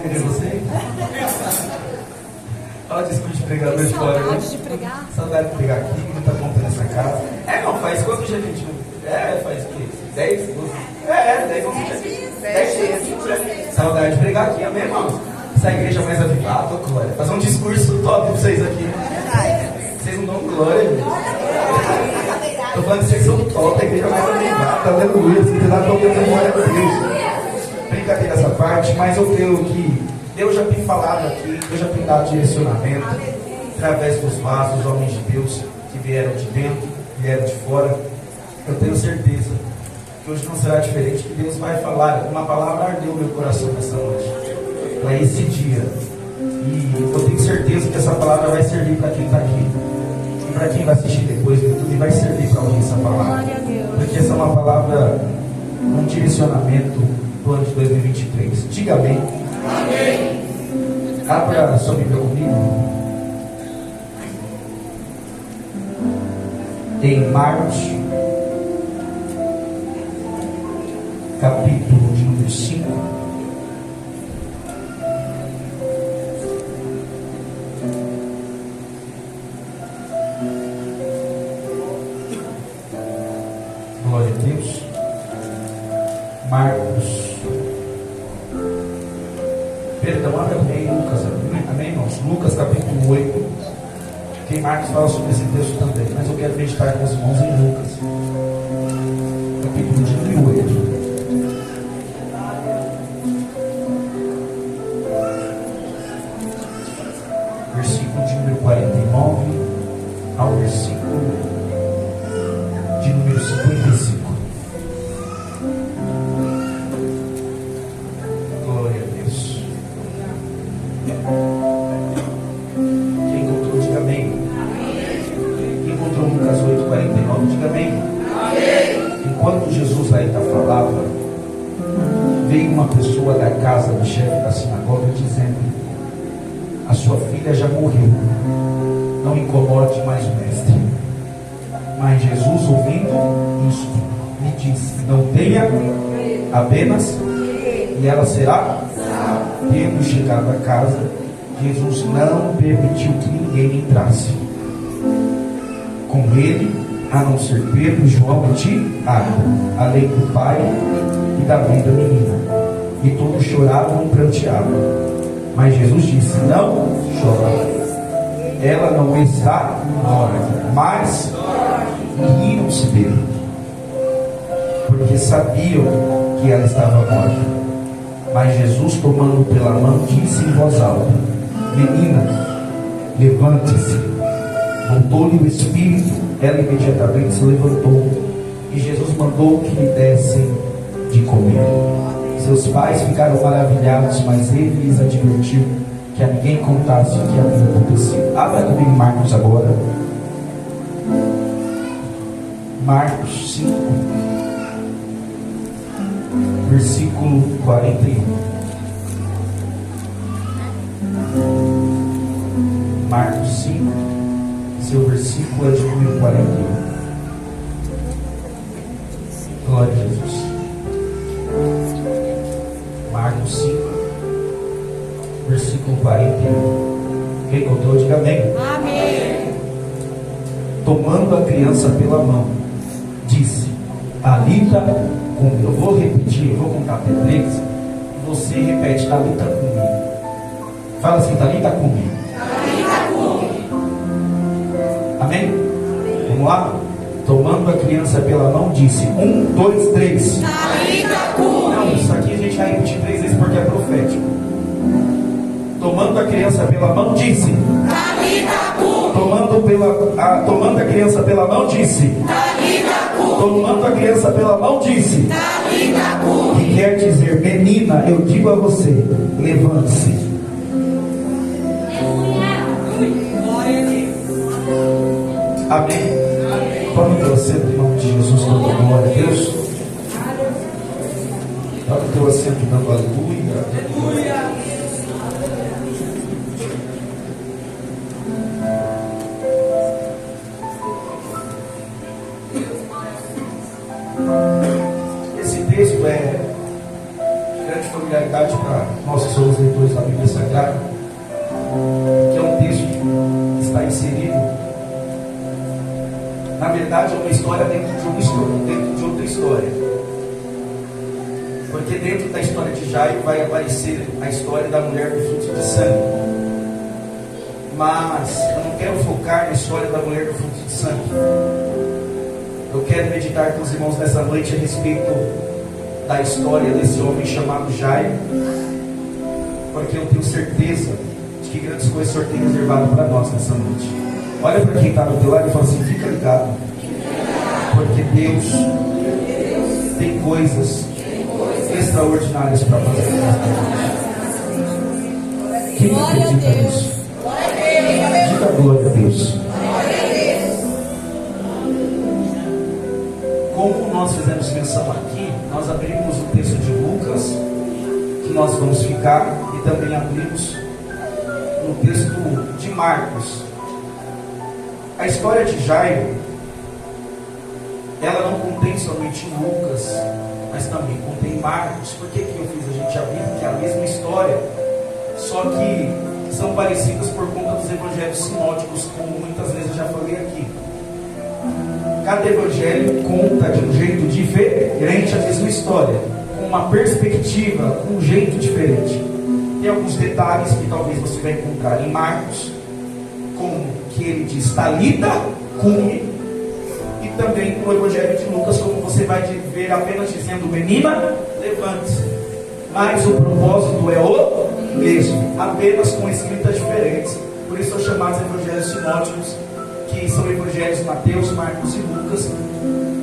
Queria você? Olha o discurso de pregador de fora. Saudade de pregar. Saudade de pregar aqui, não tá contando essa casa. Não, faz quanto dia 21? Faz o quê? 10? 12? 10, 11 dias. 10 dias. Saudade de pregar aqui, amém, irmãos? Essa igreja mais avivada, glória. Fazer um discurso top pra vocês aqui. Vocês não dão glória, gente. Tô falando que vocês são top, a igreja mais avivada, aleluia. Você tá tocando glória a Deus. Brincadeira essa parte, mas eu creio que Deus já tem falado aqui, Deus já tem dado direcionamento através dos vasos, dos homens de Deus que vieram de dentro, vieram de fora. Eu tenho certeza que hoje não será diferente, que Deus vai falar. Uma palavra ardeu meu coração nessa noite, para esse dia. E eu tenho certeza que essa palavra vai servir para quem está aqui. E para quem vai assistir depois do YouTube, vai servir para ouvir essa palavra. Porque essa é uma palavra, um direcionamento do ano de 2023. Diga amém. Amém. Abra a sua Bíblia comigo. Em Marcos, capítulo de número 5. Glória a Deus. Marcos. Perdão, abre bem Lucas. Amém, irmãos? Lucas, capítulo 8. Tem Marcos fala sobre esse texto também, mas eu quero meditar com os irmãos em Lucas, capítulo de número 8. Versículo de número 49 ao versículo de número 55. Glória a Deus. Quem encontrou, diga amém. Quem encontrou Lucas 8:49, diga amém. Enquanto Jesus ainda falava, veio uma pessoa da casa do chefe da sinagoga dizendo: a sua filha já morreu, não incomode mais o mestre. Mas Jesus, ouvindo isto, lhe disse: não tenha apenas, e ela será. Tendo chegado a casa, Jesus não permitiu que ninguém entrasse com ele, a não ser Pedro, João e Tiago, além do pai e da mãe da menina. E todos choravam e pranteavam. Mas Jesus disse: não chore, ela não está morta, mas riram-se dele, porque sabiam que ela estava morta. Mas Jesus, tomando pela mão, disse em voz alta: menina, levante-se. Voltou-lhe o espírito, ela imediatamente se levantou, e Jesus mandou que lhe dessem de comer. Seus pais ficaram maravilhados, mas ele lhes advertiu que a ninguém contasse o que havia acontecido. Abra comigo Marcos agora. Marcos 5, versículo 41. Marcos 5, seu versículo é de número 41. Glória a Jesus. Marcos 5, versículo 41. Quem encontrou, diga amém. Amém. Tomando a criança pela mão, disse: Talita cumi. Eu vou repetir, eu vou contar até 3. E você repete: Talita cumi. Fala assim: Talita cumi. Talita cumi. Amém? Vamos lá? Tomando a criança pela mão, disse: 1, 2, 3. Talita cumi. Não, isso aqui a gente vai repetir 3 vezes porque é profético. Tomando a criança pela mão, disse: Talita cumi. Tomando a criança pela mão, disse: Talita cumi. Tomando a criança pela mão, disse: Talita cumi. que quer dizer: menina, eu digo a você, levante-se. Amém? Tome o teu assento em nome de Jesus, dando glória a Deus. Tome o teu assento dando aleluia. Esse texto é de grande familiaridade para nós que somos leitores Deus na Bíblia Sagrada, que é um texto que está inserido. Na verdade, é uma história dentro de uma história, dentro de outra história. Porque dentro da história de Jairo vai aparecer a história da mulher do fluxo de sangue. Mas eu não quero focar na história da mulher do fluxo de sangue. Eu quero meditar com os irmãos nessa noite a respeito da história desse homem chamado Jairo, porque eu tenho certeza de que grandes coisas o Senhor tem reservado para nós nessa noite. Olha para quem está do teu lado e fala assim: fica ligado, porque Deus tem coisas extraordinárias para fazer. Quem acredita nisso? Diga glória a Deus. Como nós fizemos menção aqui, nós abrimos o texto de Lucas, que nós vamos ficar, e também abrimos no texto de Marcos. A história de Jairo, ela não contém somente em Lucas, mas também contém em Marcos. Por que eu fiz a gente abrir? Porque é a mesma história, só que são parecidas por conta dos evangelhos sinóticos, como muitas vezes eu já falei aqui. Cada evangelho conta de um jeito diferente a mesma história, com uma perspectiva, com um jeito diferente. Tem alguns detalhes que talvez você vai encontrar em Marcos, como que ele diz Talita cumi, e também no evangelho de Lucas, como você vai ver apenas dizendo menina, levante-se. Mas o propósito é o mesmo, apenas com escritas diferentes. Por isso são chamados evangelhos sinóticos, que são evangelhos Mateus, Marcos e Lucas.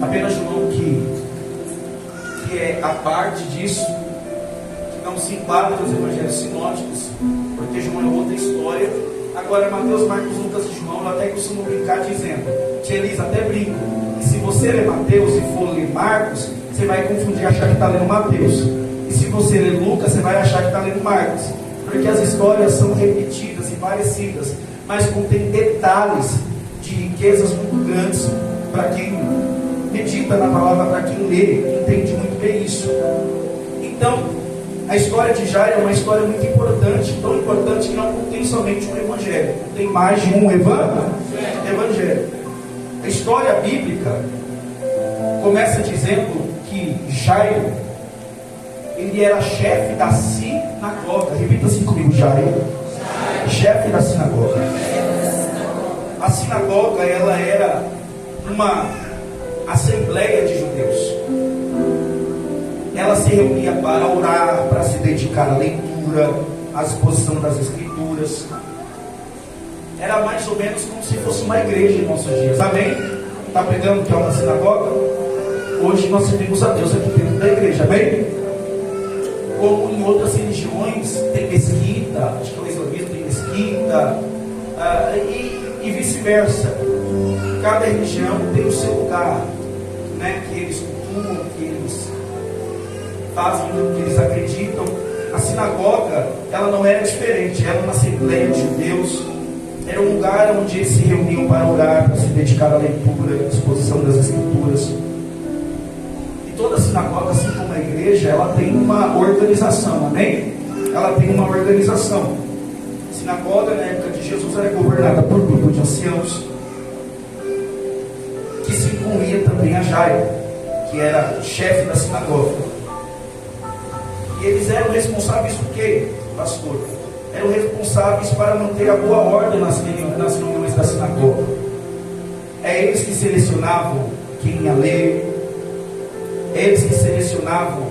Apenas João que é a parte disso, que não se enquadra nos evangelhos sinóticos, porque João é outra história. Agora Mateus, Marcos, Lucas e João, eu até costumo brincar dizendo, tia Elisa, até brinco, que se você ler Mateus e for ler Marcos, você vai confundir e achar que está lendo Mateus. E se você ler Lucas, você vai achar que está lendo Marcos, porque as histórias são repetidas e parecidas, mas contém detalhes de riquezas muito grandes para quem medita na palavra, para quem lê, entende muito bem isso. Então, a história de Jairo é uma história muito importante, tão importante que não contém somente um evangelho, tem mais de um evangelho. A história bíblica começa dizendo que Jairo, ele era chefe da sinagoga. Repita assim comigo: Jairo, chefe da sinagoga. A sinagoga, ela era uma assembleia de judeus. Ela se reunia para orar, para se dedicar à leitura, à exposição das escrituras. Era mais ou menos como se fosse uma igreja em nossos dias. Amém? Está pegando que é uma sinagoga? Hoje nós servimos a Deus aqui dentro da igreja. Amém? Como em outras religiões, tem mesquita, acho que o islamismo tem mesquita, e vice-versa. Cada religião tem o seu lugar, né, que eles cultuam, que eles fazem o que eles acreditam. A sinagoga, ela não era diferente, era uma assembleia de judeus, era um lugar onde eles se reuniam para orar, para se dedicar à leitura, à exposição das escrituras. E toda sinagoga, assim como a igreja, ela tem uma organização, amém? Ela tem uma organização. A sinagoga, na época de Jesus, era governada por um grupo de anciãos, que se incluía também a Jairo, que era chefe da sinagoga. E eles eram responsáveis por quê, pastor? Eram responsáveis para manter a boa ordem nas reuniões da sinagoga. É eles que selecionavam quem ia ler, é eles que selecionavam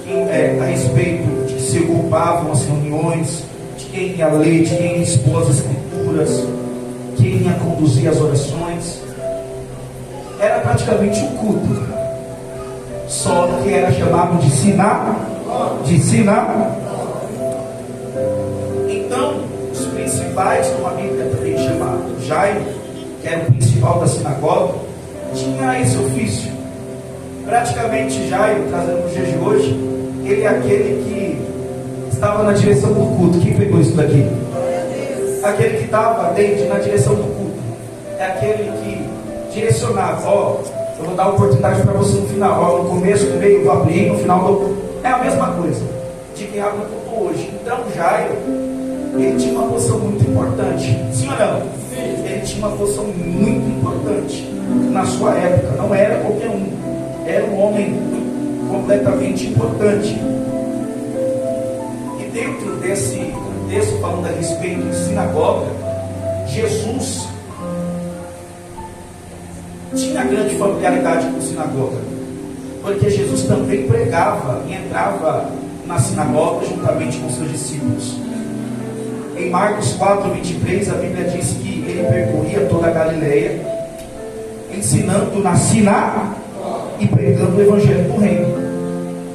quem, a respeito de que se ocupavam as reuniões, de quem ia ler, de quem ia expor as escrituras, quem ia conduzir as orações. Era praticamente um culto, só que era chamado de sinar. Então, os principais, como a Bíblia também chama Jairo, que era o principal da sinagoga, tinha esse ofício. Praticamente Jairo, trazendo para os dias de hoje, ele é aquele que estava na direção do culto. Quem pegou isso daqui? Aquele que estava dentro, na direção do culto. É aquele que direcionava. Eu vou dar oportunidade para você no final. No começo, no meio, eu vou abrir, no final, é a mesma coisa. de quem abre o culto hoje. Então Jairo, ele tinha uma posição muito importante. Sim ou não? Sim. Ele tinha uma posição muito importante na sua época. Não era qualquer um. Era um homem completamente importante. E dentro desse texto falando a respeito de sinagoga, Jesus tinha grande familiaridade com sinagoga, porque Jesus também pregava e entrava na sinagoga juntamente com seus discípulos. Em Marcos 4:23, a Bíblia diz que ele percorria toda a Galileia, ensinando na sinagoga e pregando o evangelho do reino,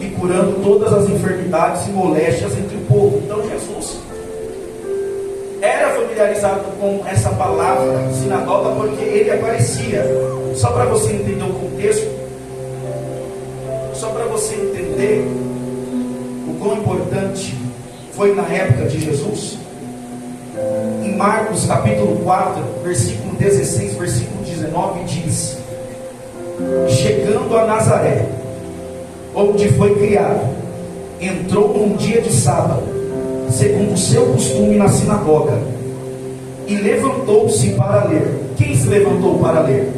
e curando todas as enfermidades e moléstias entre o povo. Então Jesus era familiarizado com essa palavra sinagoga, porque ele aparecia. Só para você entender o contexto, só para você entender o quão importante foi na época de Jesus, em Marcos capítulo 4, versículo 16, versículo 19, diz: chegando a Nazaré, onde foi criado, entrou num dia de sábado, segundo o seu costume, na sinagoga, e levantou-se para ler. Quem se levantou para ler?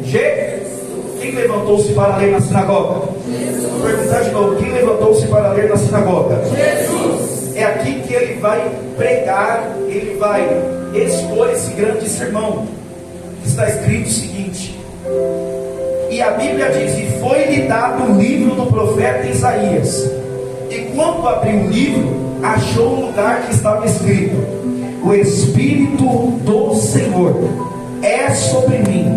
Quem levantou-se para ler na sinagoga? Jesus. Vou perguntar de novo: quem levantou-se para ler na sinagoga? Jesus. É aqui que ele vai pregar, ele vai expor esse grande sermão, que está escrito o seguinte: e a Bíblia diz: e foi-lhe dado o livro do profeta Isaías, e quando abriu o livro, achou o lugar que estava escrito: o Espírito do Senhor é sobre mim,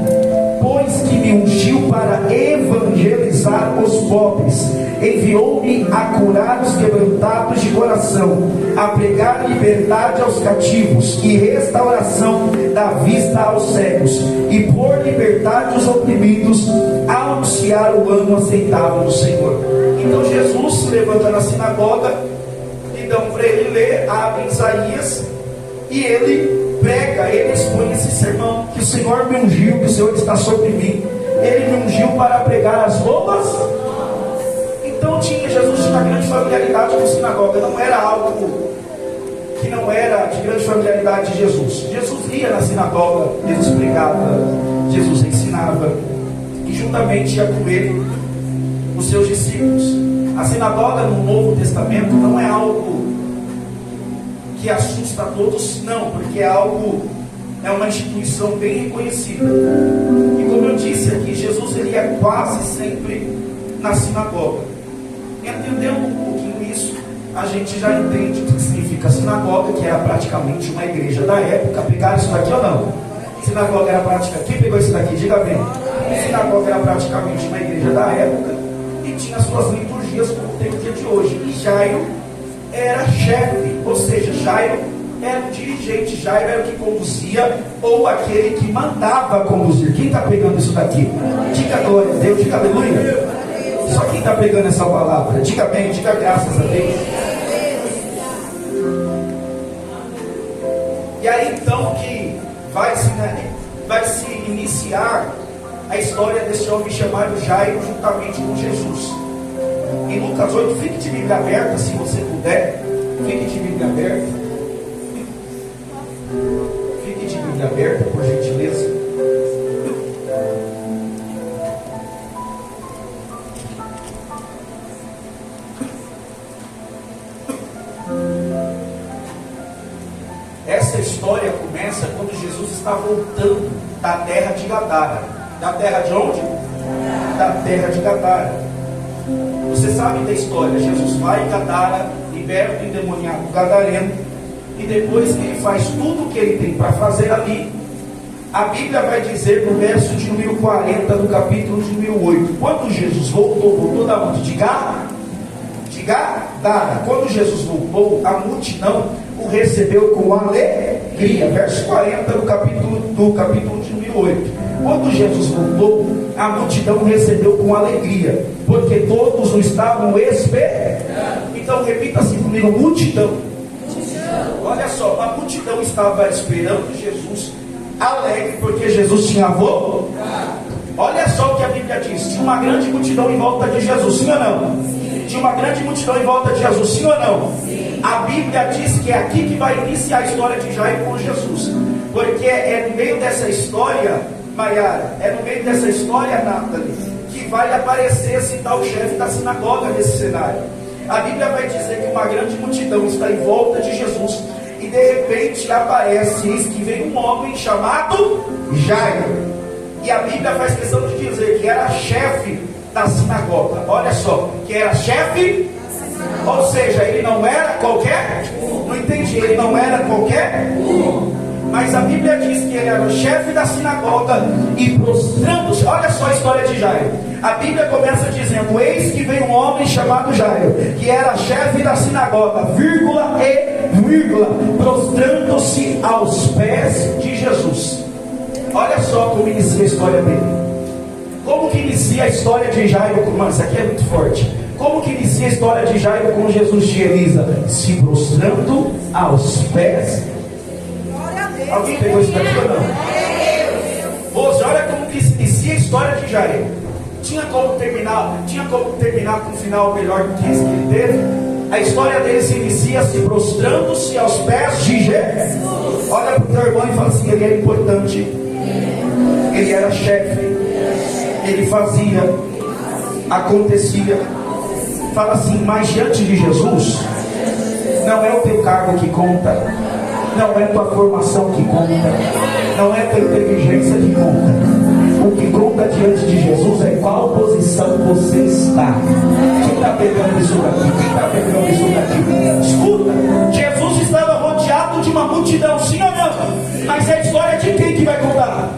pois que me ungiu para evangelizar os pobres, enviou-me a curar os quebrantados de coração, a pregar liberdade aos cativos e restauração da vista aos cegos, e por liberdade os oprimidos, a anunciar o ano aceitável do Senhor. Então Jesus se levanta na sinagoga, e dão para ele ler, abre Isaías, e ele prega, ele expõe esse sermão: que o Senhor me ungiu, que o Senhor está sobre mim, ele me ungiu para pregar as boas. Então Jesus tinha grande familiaridade com a sinagoga. Não era algo que não era de grande familiaridade de Jesus. Jesus ia na sinagoga, Jesus pregava, Jesus ensinava, e juntamente ia com ele os seus discípulos. A sinagoga no Novo Testamento não é algo que assusta a todos, não, porque é uma instituição bem reconhecida. E como eu disse aqui, Jesus ele é quase sempre na sinagoga. Entendendo um pouquinho isso, a gente já entende o que significa sinagoga, que era praticamente uma igreja da época. Pegaram isso daqui ou não? Sinagoga era praticamente... Quem pegou isso daqui? Diga bem. Sinagoga era praticamente uma igreja da época e tinha suas liturgias como tem o dia de hoje. E Jairo era chefe, ou seja, Jairo era o dirigente, Jairo era o que conduzia, ou aquele que mandava conduzir. Quem está pegando isso daqui? Diga glória a Deus, diga aleluia. Só quem está pegando essa palavra, diga bem, diga graças a Deus. E aí então que vai se iniciar a história desse homem chamado Jairo juntamente com Jesus. Em Lucas 8, fique de Bíblia aberta, se você puder. Fique de Bíblia aberta. Fique de Bíblia aberta, por gentileza. Essa história começa quando Jesus está voltando da terra de Gadara. Da terra de onde? Da terra de Gadara. Você sabe da história. Jesus vai em Gadara, liberta o endemoniado gadareno, e depois que ele faz tudo o que ele tem para fazer ali, a Bíblia vai dizer no verso de número 40 do capítulo de número 8, quando Jesus voltou da onde? De Gadara. Quando Jesus voltou, a multidão o recebeu com alegria. Verso 40 do capítulo de número 8. Quando Jesus voltou, a multidão o recebeu com alegria, porque todos o estavam esperando. Então repita assim comigo: multidão. Olha só, a multidão estava esperando Jesus, alegre, porque Jesus tinha voltado. Olha só o que a Bíblia diz: tinha uma grande multidão em volta de Jesus, sim ou não? tinha uma grande multidão em volta de Jesus, sim ou não? Sim. A Bíblia diz que é aqui que vai iniciar a história de Jairo com Jesus, porque é no meio dessa história, Maiara, é no meio dessa história, Nathalie, que vai aparecer esse tal chefe da sinagoga nesse cenário. A Bíblia vai dizer que uma grande multidão está em volta de Jesus, e de repente aparece, eis que vem um homem chamado Jairo, e a Bíblia faz questão de dizer que era chefe da sinagoga. Olha só, que era chefe, ou seja, ele não era qualquer, não entendi, ele não era qualquer, mas a Bíblia diz que ele era o chefe da sinagoga, e prostrando-se, olha só a história de Jairo. A Bíblia começa dizendo: eis que veio um homem chamado Jairo, que era chefe da sinagoga, vírgula e vírgula, prostrando-se aos pés de Jesus. Olha só como inicia a história dele. Como que inicia a história de Jairo? Mano, isso aqui é muito forte. Como que inicia a história de Jairo com Jesus de Elisa? Se prostrando aos pés. Alguém pegou isso daqui ou não? Moço, olha como que se inicia a história de Jairo. Tinha como terminar com um final melhor do que esse que ele teve? A história dele se inicia se prostrando-se aos pés de Jesus. Olha para o teu irmão e fala assim: ele era importante, ele era chefe, ele fazia, acontecia. Fala assim: mas diante de Jesus, não é o teu cargo que conta, não é a tua formação que conta, não é a tua inteligência que conta. O que conta diante de Jesus é em qual posição você está. Quem está pegando isso daqui? Quem está pegando isso daqui? Escuta, Jesus estava rodeado de uma multidão, sim ou não? Mas é a história de quem que vai contar?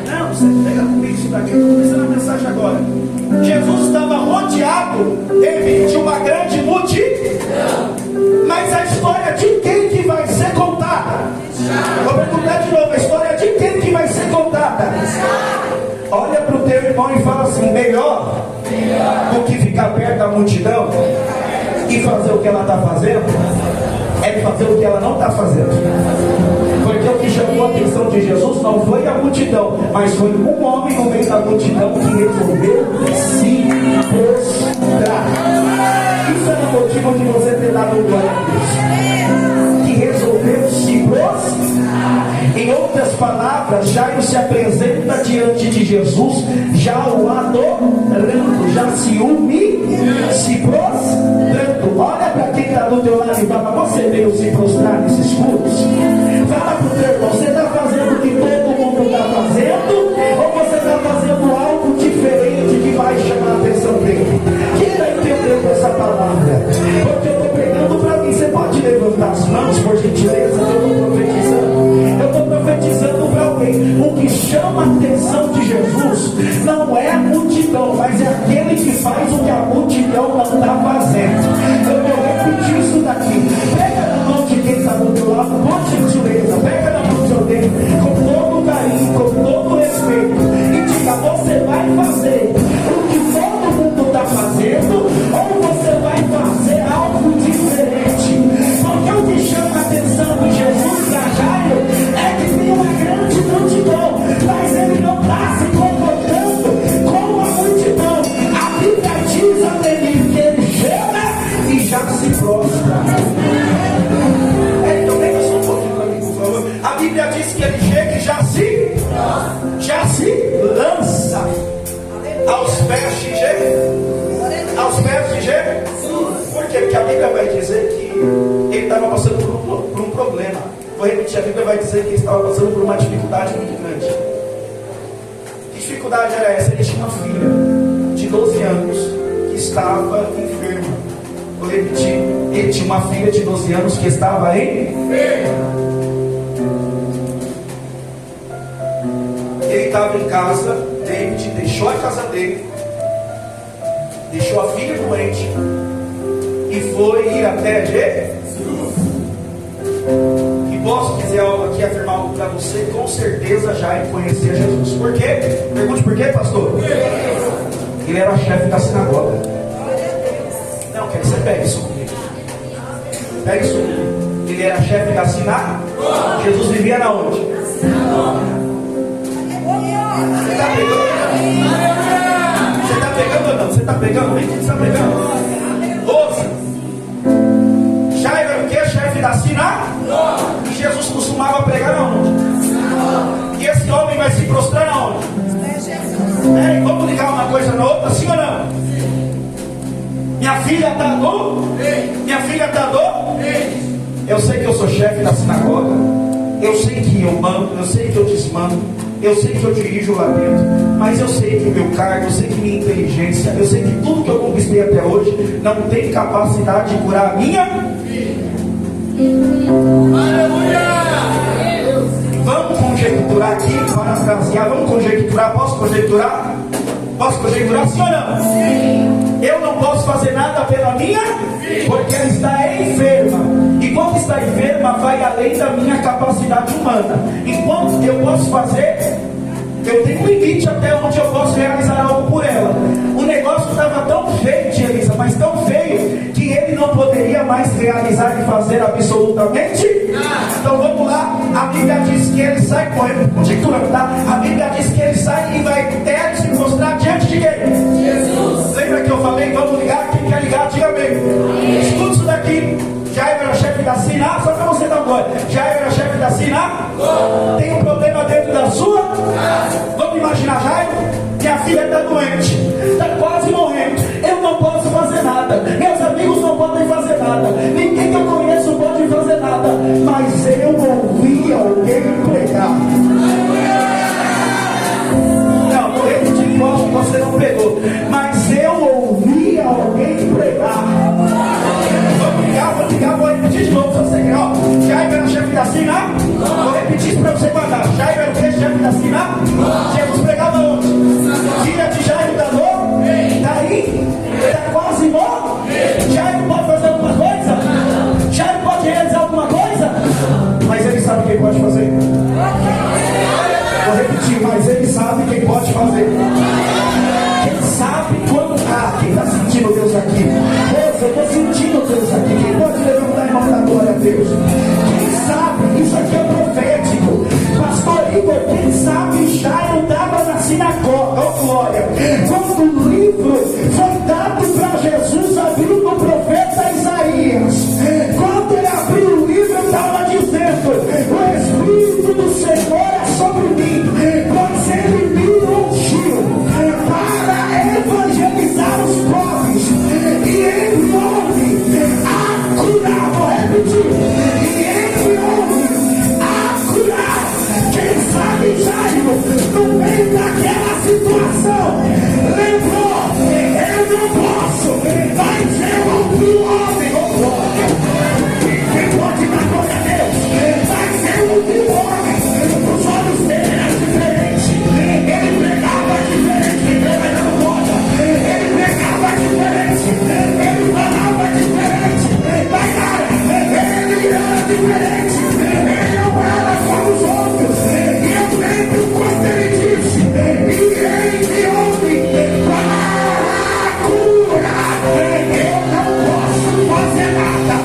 Não, você pega comigo isso daqui, eu estou começando a mensagem agora. Jesus estava rodeado, de uma grande multidão. Mas a história de quem que vai ser contada? Vou perguntar de novo: a história de quem que vai ser contada? Olha para o teu irmão e fala assim: melhor do que ficar perto da multidão e fazer o que ela está fazendo, é fazer o que ela não está fazendo. Porque o que chamou a atenção de Jesus não foi a multidão, mas foi um homem no meio da multidão que resolveu se prostrar. Isso é o motivo de você ter dado glória a Deus, que resolveu se prostrar. Em outras palavras, Jairo se apresenta diante de Jesus, já o adorando, já se humilhando, se prostrando. Olha para quem está do teu lado e fala: você veio se prostrar nesses cultos? Fala para o teu irmão: você está fazendo o que todo mundo está fazendo, ou você está fazendo algo diferente que vai chamar a atenção dele? Quem está entendendo essa palavra? Porque eu estou pregando para mim. Você pode levantar as mãos, por gentileza? Eu estou profetizando. Eu estou profetizando para alguém. O que chama a atenção de Jesus não é a multidão, mas é aquele que faz o que a multidão não está fazendo. Eu vou repetir isso daqui. Pega na mão de quem está do teu lado, com gentileza. Pega na mão de alguém, com todo carinho, com todo respeito, e diga: você vai fazer o que todo mundo está fazendo, ou você vai fazer algo diferente? Porque o que chama a atenção de Jesus para Jairo é que tem uma grande multidão, mas ele não está se comportando como a multidão. A Bíblia diz a ele que ele chega e já se prostra. Então pega só um pouquinho para mim, por favor. A Bíblia diz que ele chega e já se lança aos pés de Jesus. Aos pés de Jesus. Por quê? Porque a Bíblia vai dizer que ele estava passando por um problema. Vou repetir: a Bíblia vai dizer que ele estava passando por uma dificuldade muito grande. Que dificuldade era essa? Ele tinha uma filha de 12 anos que estava enferma. Vou repetir: ele tinha uma filha de 12 anos que estava enferma. Ele estava em casa, David deixou a casa dele, deixou a filha doente e foi ir até Jesus. E posso dizer algo aqui, afirmar algo para você: com certeza já conhecia Jesus. Por quê? Pergunte por quê, pastor? Ele era chefe da sinagoga. Não, quer que você pegue isso comigo. Pegue isso comigo. Ele era chefe da sinagoga. Jesus vivia na onde? Você está pegando? Você está pegando ou não? Você está pegando? Vem que você está pegando. Ouça. Jairo era o que? Chefe da sinagoga. E Jesus costumava pregar aonde? E esse homem vai se prostrar aonde? Vamos ligar uma coisa na outra, sim ou não? Minha filha está do? Minha filha está do? Eu sei que eu sou chefe da sinagoga. Eu sei que eu mando, eu sei que eu desmando, eu sei que eu dirijo lá dentro, mas eu sei que meu cargo, eu sei que minha inteligência, eu sei que tudo que eu conquistei até hoje não tem capacidade de curar a minha. Aleluia! Vamos conjecturar aqui, parafrasear, vamos conjecturar, posso conjecturar? Posso conjecturar, sim ou não? Sim. Eu não posso fazer nada pela minha, porque ela está enferma. E quando está enferma, vai além da minha capacidade humana. Enquanto eu posso fazer, eu tenho um limite até onde eu posso realizar algo por ela. O negócio estava tão feio, tia Elisa, mas tão feio, que ele não poderia mais realizar e fazer absolutamente. Então vamos lá, a Bíblia diz que ele sai correndo, conjecturando, tá? A Bíblia diz que ele sai e vai até se mostrar diante de quem? Jesus. Lembra que eu falei, vamos ligar? Quem quer ligar, diga bem. Escuta isso daqui. Jairo era chefe da sinagoga, só para você dar um gole. Jairo era chefe da sinagoga. Tem um problema dentro da sua? Vamos imaginar Jairo? Minha filha está doente, está quase morrendo. Eu não posso fazer nada. Meus amigos não podem fazer nada. Ninguém que eu conheço pode fazer nada. Mas eu ouvi alguém pregar. Não, vou repetir igual que você não pegou. Mas eu ouvi alguém pregar. Vou ligar, vou repetir de novo para você. Jairo era chefe da sinagoga. Vou repetir isso para você guardar. Jairo era o que? Chefe da sinagoga. Jesus pregava onde? Filha de Jairo da dor. Daí, está quase morto. Jairo pode fazer alguma coisa? Jairo pode realizar alguma coisa? Mas ele sabe quem pode fazer. Vou repetir, mas ele sabe quem pode fazer. Quem sabe quando. Quem está sentindo Deus aqui? Deus, eu estou sentindo Deus aqui. Quem pode levantar e mandar glória a Deus? Quem sabe? Isso aqui é profético. Pastor Igor, quem sabe Jairo estava na sinagoga, oh glória, quando o livro foi dado para Jesus, abriu no profeta Isaías. Quando ele abriu o livro, estava dizendo: o Espírito do Senhor é sobre mim, pois ele me ungiu para evangelizar os pobres, e ele me a curar. Vou repetir: e ele me a curar. Quem sabe Jairo, no meio daquela situação, lembrou: eu não posso, mas eu ouvi o homem. Quem pode dar glória a Deus? Mas eu ouvi o homem. Os olhos dele eram diferentes. Ele pregava diferente. Ele não pode. Ele pregava diferente. Ele falava diferente. Mas cara, ele era diferente. Ele não era como os outros. E eu lembro quando ele disse: e ele me ouve para curar. Eu não posso fazer nada,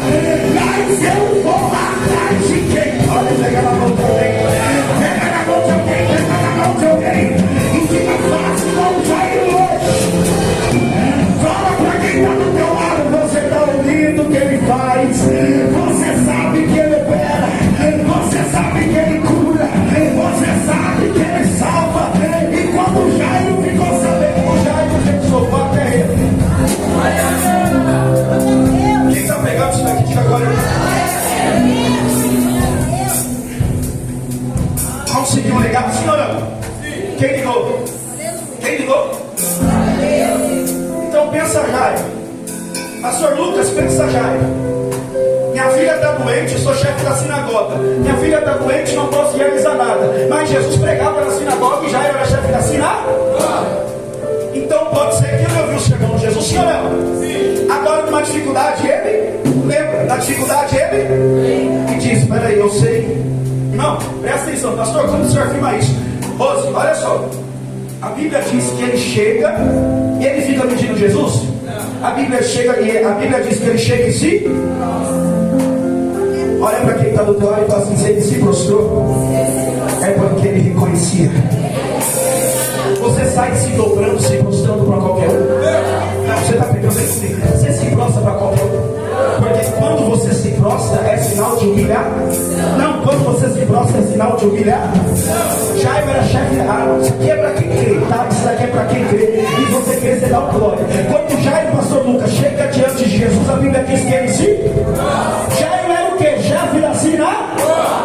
mas eu vou atrás de quem? Olha, pega na mão de alguém. Pega na mão de alguém. Pega na mão de alguém. E fica fácil com o Jairo hoje. Fala pra quem tá do teu lado. Você tá ouvindo o que ele faz. Você sabe que ele opera. Você sabe que ele cura. Você sabe que ele salva. E quando o Jairo ficou sabendo, o Jairo resolveu até ele. Quem está pegando isso daqui, diga agora. Conseguiu ligar, sim ou não? Quem ligou? Quem ligou? Então pensa Jairo. Pastor Lucas, pensa Jairo. Minha filha está doente, eu sou chefe da sinagoga. Minha filha está doente, não posso realizar nada. Mas Jesus pregava na sinagoga e Jairo era chefe da sinagoga. Então pode ser que ele ouviu o sermão de Jesus, sim ou não? Sim. Agora numa dificuldade ele, lembra? Na dificuldade ele, e diz: peraí, eu sei. Não, presta atenção, pastor, como o senhor afirma isso? Rose, olha só. A Bíblia diz que ele chega e ele fica medindo Jesus? A Bíblia diz que ele chega em si? Olha para quem está do teu lado e fala assim: se ele se prostrou, é porque ele reconhecia. Você sai se dobrando, se prostrando para qualquer um. Não, você está pegando isso. Você se prostra prostra para qualquer um. Porque quando você se prostra é sinal de humilhar? Não, quando você se prostra é sinal de humilhar? Jairo era chefe, isso aqui é para quem crê, tá? Isso aqui é para quem crê. E você crê, você dá o glória. Quando Jairo, pastor Lucas, chega diante de Jesus, a Bíblia diz que ele se... Jairo era o quê? Chefe da sina?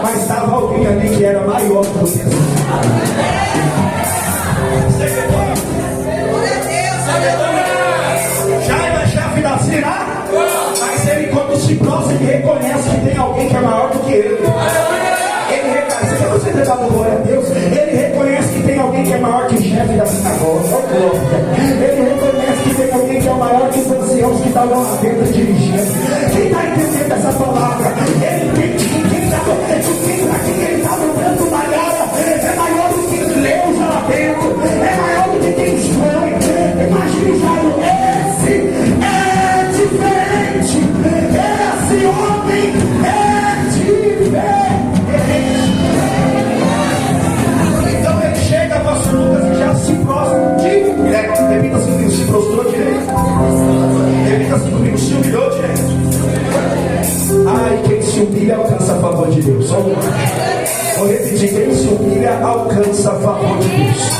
Mas estava alguém ali que era maior do que Jesus. Você pegou? Jairo é chefe da sina? Mas ele, quando se prostra, ele reconhece que tem alguém que é maior do que ele. Ele reconhece, se você der glória a Deus, ele reconhece que tem alguém que é maior que o chefe da sinagoga. Ele reconhece que tem alguém que é maior que os anciãos que estavam lá dentro dirigindo. Quem está entendendo essa palavra? Ele entende que quem ele está mandando batalha é maior do que Deus lá dentro, é maior do que quem expõe. Imagine Jairo, esse é diferente. Esse homem é diferente. Então ele chega, pastor Lucas, e já se prostra direto. Repita-se comigo, se prostrou direito. Repita-se comigo, se humilhou direito. Ai, quem se humilha alcança a favor de Deus. Vou repetir, quem se humilha alcança a favor de Deus.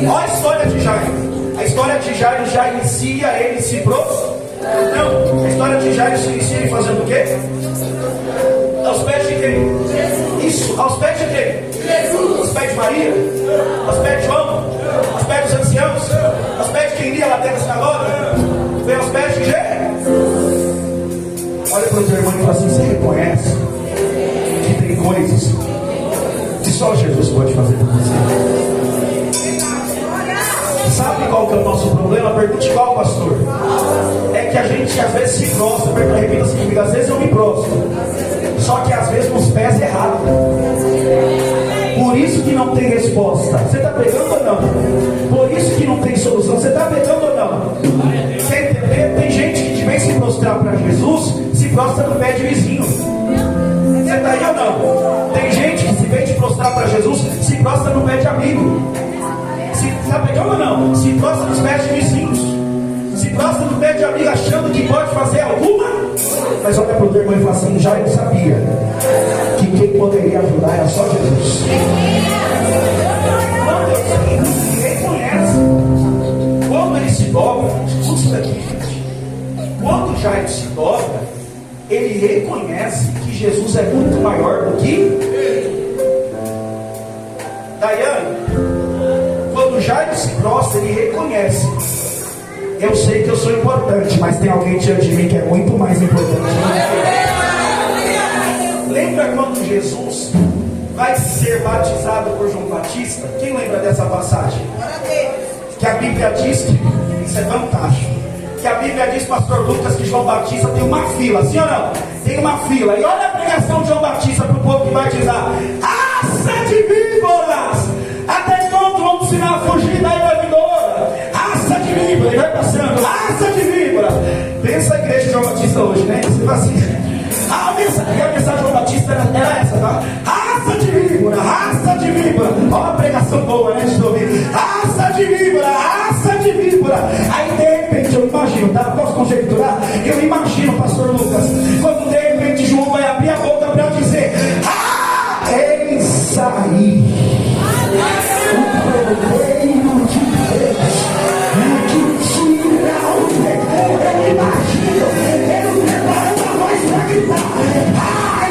Olha a história de Jairo. A história de Jairo já inicia ele se prostrando. Não, a história de Jairo se inicia ele fazendo o quê? Aos pés de quem? Isso, aos pés de quem? Jesus. Aos pés de Maria? Aos pés de João? Aos pés dos anciãos? Aos pés de quem iria lá dentro da sinagoga? Foi aos pés de Jesus. Olha para o teu irmão e fala assim: você reconhece que tem coisas que só Jesus pode fazer por você? Sabe qual que é o nosso problema? Pergunte qual, pastor? É que a gente às vezes se prostra. Repita assim comigo: às vezes eu me prostro, só que às vezes nos pés errados. Por isso que não tem resposta. Você está pegando ou não? Por isso que não tem solução. Você está pegando ou não? Quer entender? Tem gente que vem se prostrar para Jesus, se prostra no pé de vizinho. Você está aí ou não? Tem gente que se vem te prostrar para Jesus, se prostra no pé de amigo. Está pegando ou não? Se prostra nos pés de vizinhos, se prostra no pé de amigo, achando que pode fazer alguma. Mas olha para o teu irmão e fala assim: já eu sabia que quem poderia ajudar era só Jesus. Quando ele reconhece, quando ele se dobra, escuta isso daqui, gente. Quando Jairo se dobra, ele reconhece que Jesus é muito maior do que ele. Daiane, quando Jairo se prostra, ele reconhece: eu sei que eu sou importante, mas tem alguém diante de mim que é muito mais importante. Lembra quando Jesus vai ser batizado por João Batista? Quem lembra dessa passagem? Que a Bíblia diz que, isso é fantástico, que a Bíblia diz, pastor Lucas, que João Batista tem uma fila, sim ou não? Tem uma fila. E olha a pregação de João Batista para o povo que batizar: raça de víboras, até quando vão ensinar a fugir da envolvedora? Raça de víbora, ele vai passando, raça de víbora. Pensa a igreja de João Batista hoje, né? Você fala assim, a mensagem de João Batista era essa, tá? Raça de víbora, raça de víbora. Olha uma pregação boa, né? De ouvir. Raça de víbora, raça de víbora. Aí de repente, eu imagino, tá? Posso conjecturar? Eu imagino, pastor Lucas, quando de repente João vai abrir a boca para dizer: eis aí o Cordeiro de Deus que tira o pecado. Eu imagino ele preparando a voz para gritar.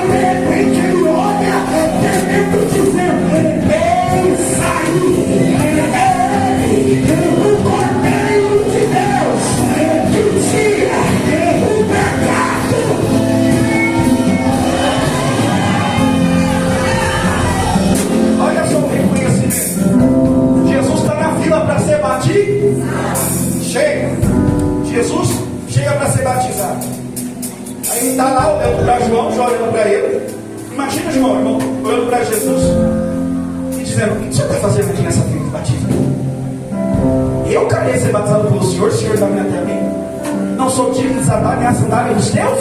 De repente ele olha, tremendo, dizendo: eis aí o Cordeiro de Deus que tira o pecado. Olha só o reconhecimento. Jesus está na fila para ser batizado. Jesus chega para ser batizado. Aí ele está lá olhando para João, olhando para ele. Imagina, irmão, olhando para Jesus e dizendo: o que você está fazendo aqui nessa fila de batismo? Eu queria ser batizado pelo Senhor, o Senhor dá-me até a mim. Não sou digno de desatar nem a sandália dos teus?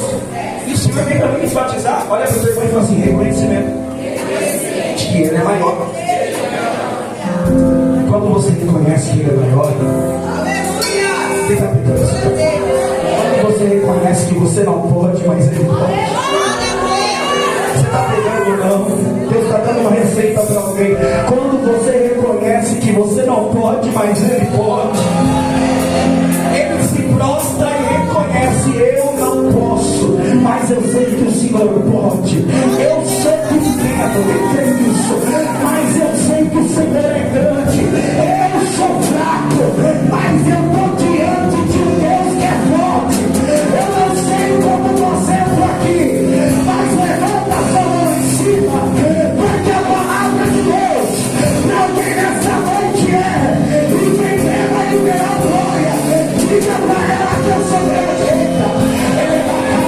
E o Senhor vem para mim me batizar. Olha para o teu irmão e fala assim: reconhecimento de que ele é maior. Quando você reconhece que ele é maior, quem está pegando isso? Quando reconhece que você não pode, mas Ele pode. Você está pegando não? Deus está dando uma receita para alguém. Quando você reconhece que você não pode, mas Ele pode, Ele se prostra e reconhece: eu não posso, mas eu sei que o Senhor pode. Eu sou pequeno, entende isso? Mas eu sei que o Senhor é grande. Eu sou fraco, mas eu estou diante de um Deus que é forte. Eu não sei como você está aqui, mas levanta a sua mão em cima, porque a palavra de Deus para alguém nessa noite é: e quem vê vai liberar glória. Diga para ela que eu sou grande. Ele vai dar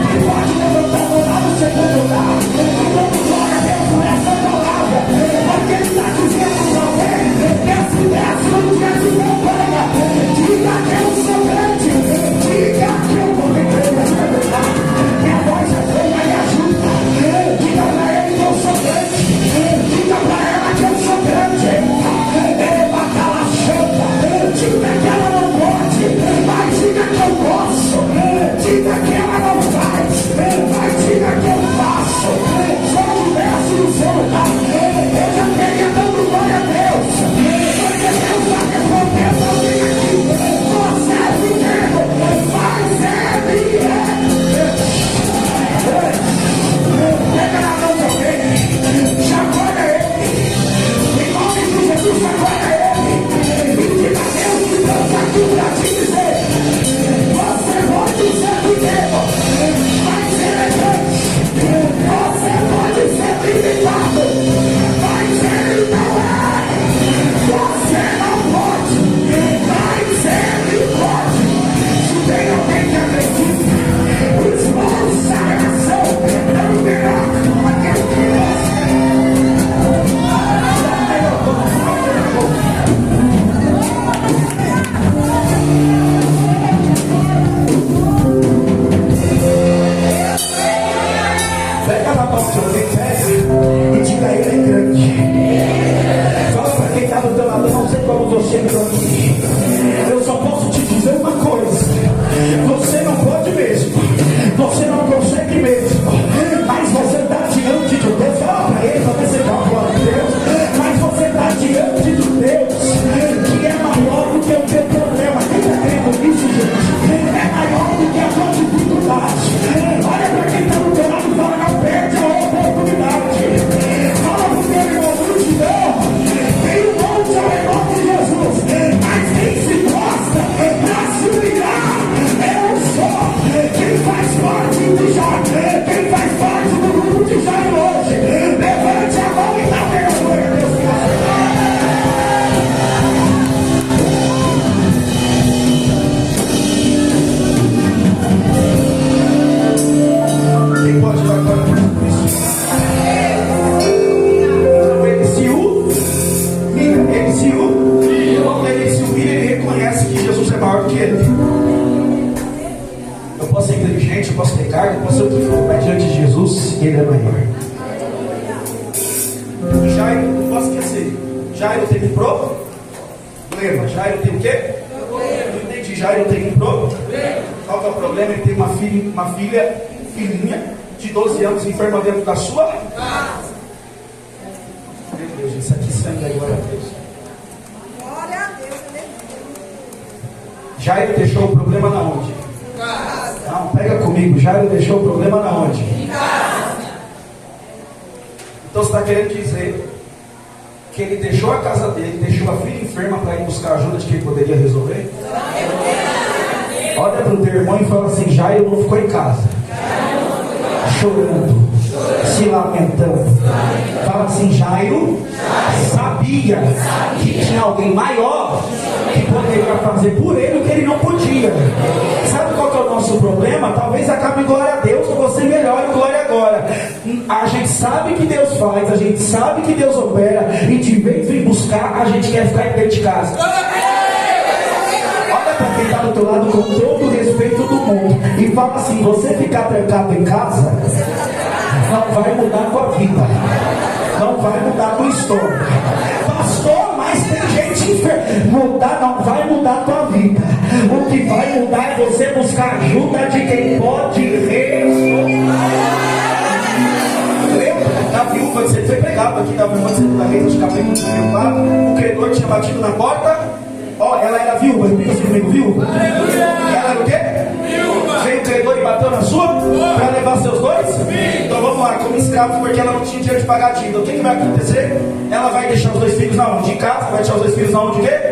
e pode levantar a mão lá no segundo lugar. Então glória a Deus por essa palavra, porque Ele está dizendo para alguém: desce no dia de campanha. Diga que eu sou grande. Diga que eu vou viver essa verdade. Minha voz é feia e ajuda. Diga para ele que eu sou grande. Diga para ela que eu sou grande. Ele bata a chanta. Diga que ela não pode, mas diga que eu posso. Diga que ela não faz, mas diga que eu faço. Só tivesse no seu lugar, eu já teria dado glória a Deus, porque Deus está respondendo alguém aqui. Você é pequeno, mas Ele é. Pega na mão de alguém, chacoalha ele, em nome de Jesus, chacoalha ele, e diga a Deus que Deus está aqui para te dizer: você pode ser pequeno, mas Ele é grande. Você pode ser limitado, mas Ele não é. Você não pode, mas Ele pode. Se tem alguém que acredita, o esforço, sagração, é liberar aquele que é. Pega na mão de alguém, pega e diga: Ele é grande. Fala para quem está do teu lado: eu não sei como você entrou aqui, eu só posso te dizer uma coisa: você não pode mesmo, você não consegue mesmo, mas você está diante de Deus. Fala para ele, para ver se ele dá uma glória a Deus. Mas você está diante de Deus que é maior do que o teu problema. Quem está crendo nisso, gente? É maior do que a tua dificuldade. Olha para quem está do teu lado e fala: não perde a oportunidade. Fala para o teu irmão: multidão tem um monte ao redor de Jesus, mas quem se mostra para se humilhar é o só. Quem faz parte de Jair, quem faz parte do grupo de Jair hoje, levante a mão e dá vergonha a Deus. Quem pode dar glória a Cristo? Quando ele se humilha, ele reconhece que Jesus é maior que ele. Eu posso ser inteligente, eu posso ter carga, eu posso ser o que for, mas diante de Jesus, ele é maior. Jairo, não posso esquecer, Jairo teve problema. Jairo tem o quê? Eu entendi. Jairo tem um problema. Qual que é o problema? Ele tem uma filhinha de 12 anos enferma dentro da sua casa. Meu Deus, isso aqui sangue aí, glória a Deus. Glória a Deus. Jairo deixou o problema na onde? Não, pega comigo. Jairo deixou o problema na onde? Então você está querendo dizer que ele deixou a casa dele, deixou a filha enferma para ir buscar ajuda de quem poderia resolver? Olha para o teu irmão e fala assim: Jairo não ficou em casa chorando, se lamentando. Fala assim: Jairo sabia que tinha alguém maior que poderia fazer por ele o que ele não podia. Sabe qual que é o nosso problema? Talvez acabe glória a Deus, ou você melhore glória agora. A gente sabe que Deus faz, a gente sabe que Deus opera, e de vez de vir buscar, a gente quer ficar dentro de casa. Olha para quem está do teu lado com todo o respeito do mundo e fala assim: você ficar trancado em casa não vai mudar a tua vida, não vai mudar a tua história. Pastor, mas tem gente enferma. Mudar não vai mudar a tua vida. O que vai mudar é você buscar ajuda de quem pode resolver. Da viúva que você foi pregado aqui, da viúva da Reis de capítulo 1 lá, o credor tinha batido na porta. Ó, ela era viúva, repita assim comigo, viúva. Ela era o quê? Viúva. Veio o credor e bateu na sua para levar seus dois? Então vamos lá, como escravo, porque ela não tinha dinheiro de pagar a dívida. O que vai acontecer? Ela vai deixar os dois filhos na onde? Em casa. Vai deixar os dois filhos na onde? Em casa.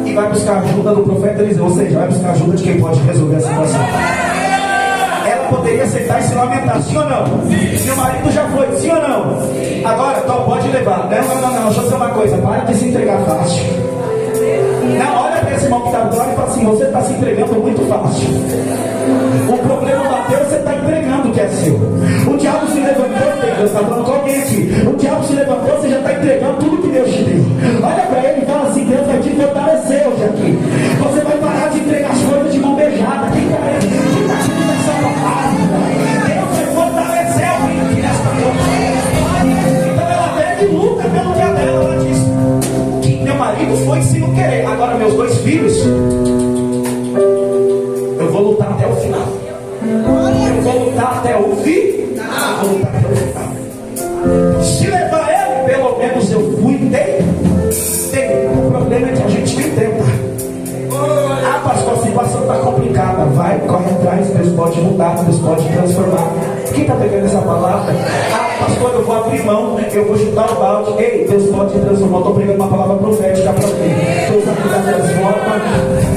E vai buscar ajuda do profeta Eliseu, ou seja, vai buscar ajuda de quem pode resolver a situação. Ela poderia aceitar e se lamentar, sim ou não? Sim. Meu marido já foi, sim ou não? Sim. Agora, então pode levar. Não, deixa eu dizer uma coisa, para de se entregar fácil. Não, olha para esse irmão que está do lado e fala assim: você está se entregando muito fácil. O problema bateu, você está entregando o que é seu. O diabo se levantou, Deus está falando com alguém aqui. O diabo se levantou, você já está entregando tudo que Deus te deu. Olha para ele e fala assim: Deus vai te fortalecer hoje aqui. Você vai parar de entregar as coisas de mão beijada. Quem está aqui nessa palavra? Deus vai fortalecer alguém aqui nesta noite. Então ela pega e luta pelo que é dela. Ela diz: meu marido foi sem não querer. Agora meus dois filhos, eu vou lutar até o final. Eu vou lutar até o final. Vou lutar até o final. Se levar ele, pelo menos eu fui e dei. O problema é que a gente nem tenta. Ah, pastor, a situação está complicada. Vai, corre atrás. Deus pode mudar, Deus pode transformar. Quem está pegando essa palavra? Ah, pastor, eu vou abrir mão, eu vou chutar o balde. Ei, Deus pode transformar. Estou pregando uma palavra profética para mim. Deus ainda transforma,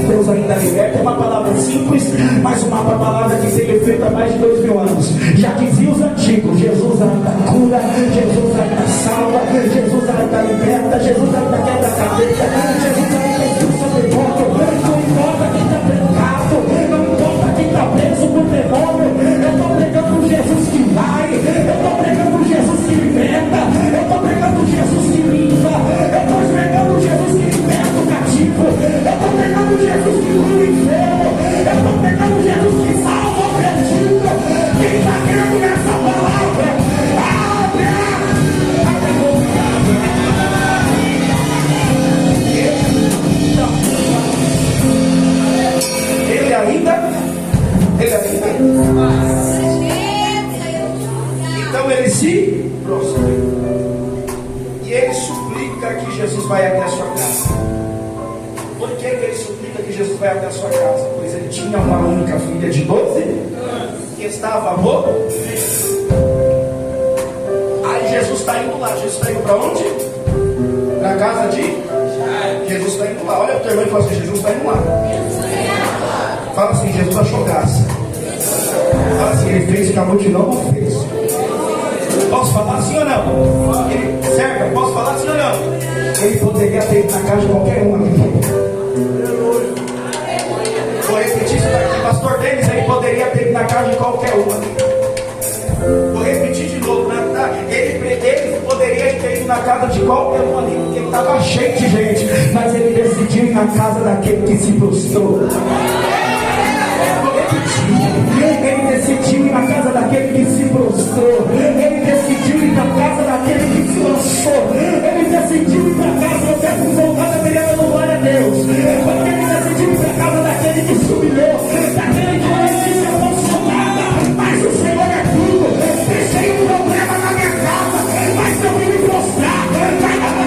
Deus ainda liberta. É uma palavra simples, mas uma palavra que tem efeito há mais de 2000 anos. Já dizia os antigos: Jesus ainda cura, Jesus ainda salva, Jesus ainda liberta, Jesus ainda quebra a cabeça, Jesus ainda expulsa o demônio. Não importa quem está trancado, não importa quem está preso por demônio. Eu estou pregando Jesus que vai, eu estou pregando Jesus que liberta, eu estou pregando Jesus que limpa, eu estou pregando Jesus que liberta o cativo, eu estou pregando Jesus que cura o enfermo, eu estou pregando Jesus que salva o perdido. Quem está crendo nessa palavra? Ele ainda. Então ele se prostra e ele suplica que Jesus vai até a sua casa. Por que ele suplica que Jesus vai até a sua casa? Pois ele tinha uma única filha de 12 que estava morta. Aí Jesus está indo lá. Jesus está indo para onde? Para a casa de Jesus está indo lá. Olha o teu irmão e fala assim: Jesus está indo lá. Fala assim: Jesus achou graça. Fala assim: ele fez o que a multidão não fez. Posso falar sim ou não? Ele serve, posso falar sim ou não? Ele poderia ter ido na casa de qualquer um aqui. Vou repetir isso daqui. Pastor Denis, ele poderia ter ido na casa de qualquer um aqui. Vou repetir de novo, né? Ele poderia ter ido na casa de qualquer um ali, porque ele estava cheio de gente, mas ele decidiu ir na casa daquele que se prostrou. Ele decidiu ir na casa daquele que se prostrou. Ele decidiu ir na casa daquele que se lançou. Ele decidiu ir para casa. Eu peço voltar, deveria dar glória a Deus. Porque ele decidiu ir para casa daquele que se humilhou, daquele que não disse: eu não sou nada, mas o Senhor é tudo. Deixei um problema na minha casa, mas eu vim me prostrar.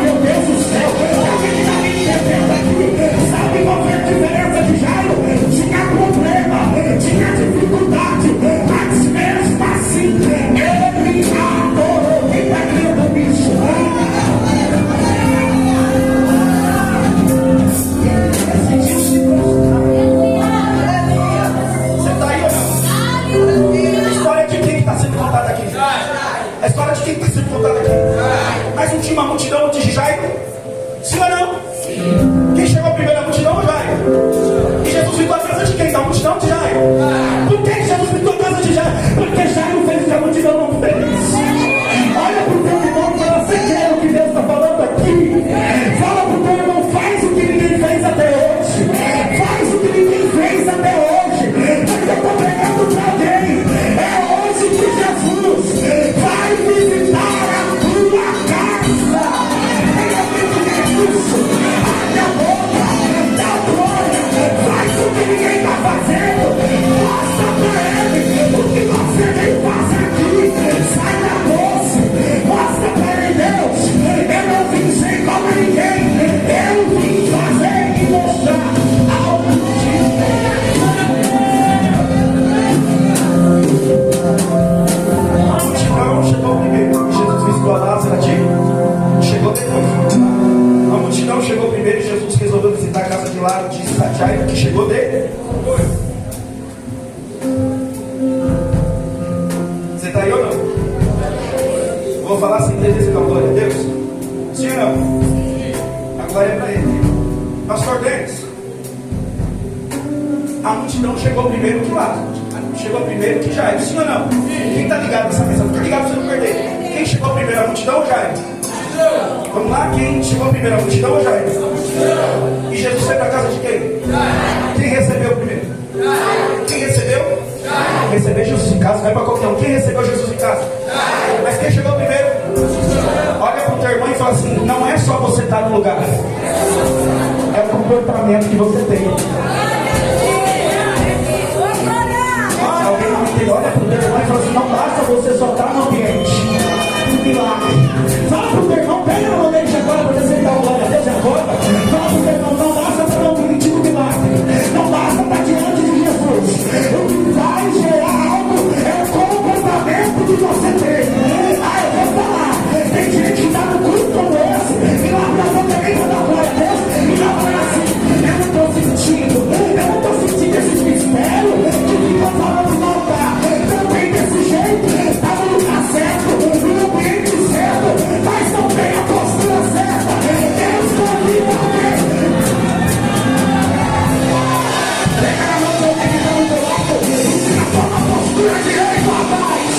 Meu Deus do céu, alguém está me entendendo aqui? Sabe qual é a diferença de Jairo? Tinha problema, tinha dificuldade, mas mesmo assim ele adorou. Quem está crendo nisso? Ele decidiu se prostrar. Você está aí ou não? A história de quem está sendo contada aqui? A história de quem está sendo contada aqui? Mas não tinha uma multidão antes de Jairo? Sim ou não? Quem chegou primeiro na multidão foi Jairo. E Jesus ficou atrás de quem? Da multidão de Jairo. Por que Jesus ficou atrás de Jairo? Porque Jairo fez o que a multidão não fez. Olha para o teu irmão e fala: você quer o que Deus está falando aqui? Fala para o teu irmão: faz o que ninguém fez até hoje. Faz o que ninguém fez até hoje. Mas eu estou pregando para alguém. É hoje que Jesus vai visitar a tua casa. Em nome de Jesus, abre a boca, dá glória, vai Jairo que chegou dele. Você está aí ou não? Vou falar assim, desde a glória a Deus. Sim ou não? A glória é para ele. Pastor Denis, a multidão chegou primeiro que Lázaro. Chegou primeiro que Jairo. Sim ou não? Quem está ligado nessa mesa? Fica ligado para você não perder. Quem chegou primeiro, a multidão ou Jairo? Vamos lá, quem chegou primeiro, a multidão ou Jairo? E Jesus foi para a casa de quem? Quem recebeu primeiro? Quem recebeu? Receber Jesus em casa, vai para qualquer um. Quem recebeu Jesus em casa? Mas quem chegou primeiro? Olha para o teu irmão e fala assim: não é só você estar no lugar, é o comportamento que você tem. Alguém não entende? Olha para o teu irmão e fala assim: não basta você só estar no ambiente do milagre. Fala para o teu irmão, pega no ambiente agora para você dar glória a Deus agora. Fala para o teu irmão: não basta estar no ambiente do milagre, não basta estar diante de Jesus. O que vai gerar algo é o comportamento que você tem. Ah, eu vou falar. Tem gente que está no culto como esse e lá para fora também vai dar glória a Deus e lá vai assim: eu não estou sentindo esse mistério que fica falando no altar. Também desse jeito, está no lugar certo, no ambiente certo, mas não tem a postura certa. Deus convida alguém. Pega na mão de alguém que está no teu lado e toma a postura direita, rapaz.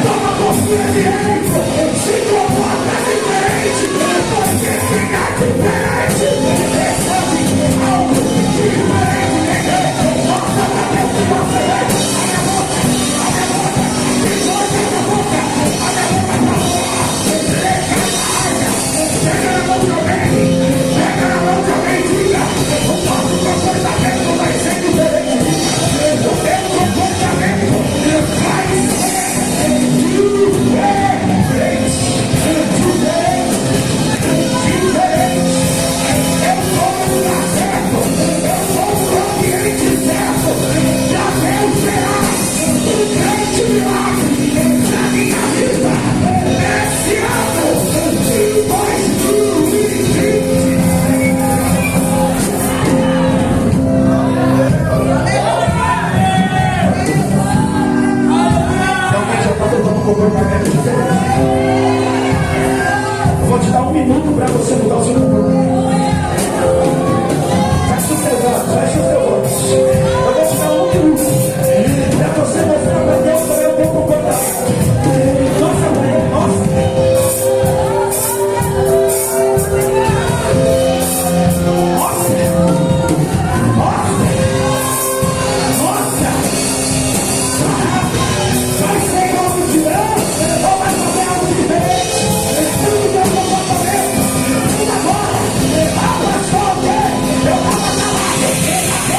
Toma a postura direita. Se comporta diferente, porque fica diferente. Recebe algo diferente. Mostra pra Deus que você é. Abre a boca. Abre a boca. Abre a boca. Abre a boca. Pega na mão de alguém. Pega na mão de alguém e diga: o nosso comportamento vai ser diferente. O teu comportamento vai ser diferente. Eu estou no lugar certo. Eu estou no ambiente certo. Já Deus será um grande milagre na minha vida nesse ano de 2020. Realmente já está tentando um comportamento diferente. Eu vou te dar 1 minuto para você mudar o seu comportamento. Feche os seus olhos, feche os seus olhos. Eu vou te dar 1 minuto para você mostrar para Deus qual é o teu comportamento. Mostra para Ele, mostra. Vai ser algo diferente ou vai fazer algo diferente? Tudo que eu comportamento. E agora, pastor, eu estava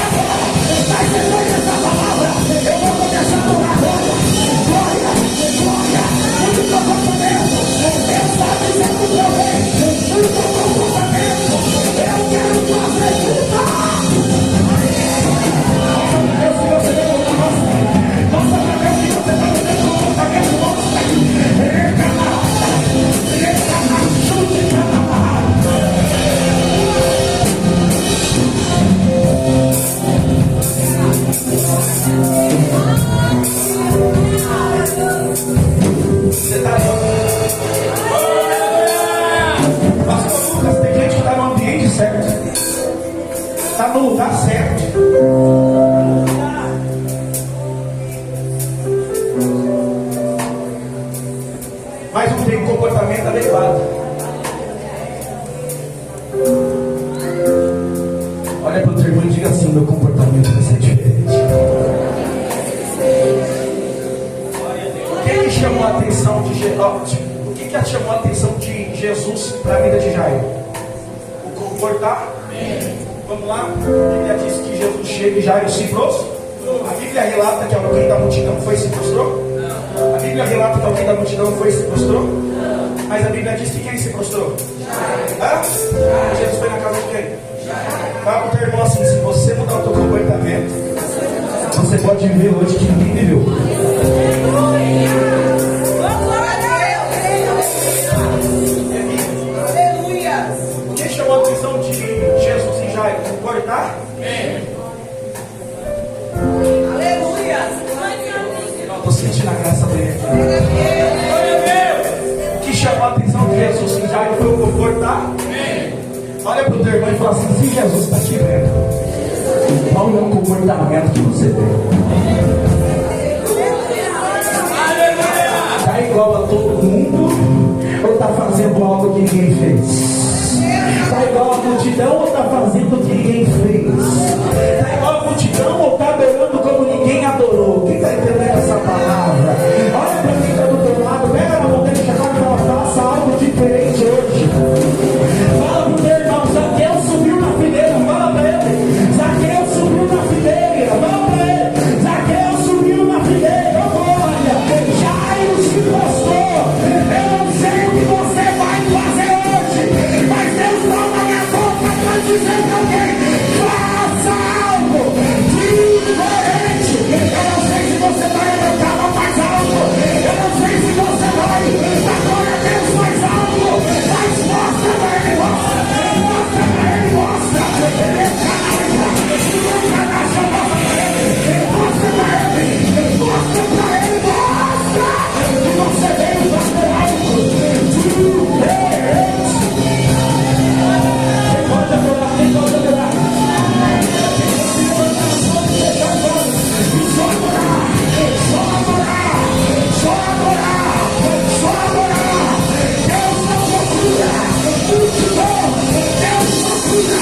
calado, mas depois dessa palavra, eu vou começar a orar agora. Glória, glória, muito comportamento. Eu estou dizendo para alguém, muito comportamento. Eu quero fazer tudo. Deus, se você tem um nossa para Deus que você está tendo comportamento, mostra. Você está aí? Pastor Lucas, tem gente que está no ambiente certo, está no lugar certo. Mas não tem um comportamento adequado. Olha para o teu irmão e diga assim: meu comportamento vai ser diferente. O que chamou a atenção de Jesus? O que chamou a atenção de Jesus para a vida de Jairo? O comportar. Vamos lá. A Bíblia diz que Jesus chega e Jairo se prostrou. A Bíblia relata que alguém da multidão foi e se prostrou. A Bíblia relata que alguém da multidão foi e se prostrou. Mas a Bíblia diz que quem se prostrou? Jesus foi na casa de quem? Fala para o teu irmão assim: se você mudar o teu comportamento, você pode viver hoje que ninguém viveu. O que chamou a atenção de Jesus e Jairo? Comportar. assim: se Jesus está te vendo, qual é o comportamento que você tem? Está igual a todo mundo ou está fazendo algo que ninguém fez? Está igual a multidão ou está fazendo o que ninguém fez? Está igual a multidão ou está adorando como ninguém adorou? Quem está entendendo essa palavra? Olha para quem está do teu lado, pega na mão dele e fala: faça algo diferente hoje. Fala para o teu irmão: Zaqueu subiu na fileira. Fala para ele: Zaqueu subiu na fileira. Fala para ele: Zaqueu subiu na fileira. Olha, Jairo se postou. Eu não sei o que você vai fazer hoje, mas Deus não na minha boca para dizer para alguém: faça algo diferente. Eu não sei se você vai levantar, mas faz algo. Eu não sei se você vai agora, Deus faz algo, mas mostra para ele, mostra para ele, mostra. Ele é canalha, mostra para ele, mostra para ele, mostra que você veio fazer algo diferente. Quem pode adorar, quem pode adorar? Só adorar, só adorar, só adorar, só adorar. Deus não procura multidão, Deus procura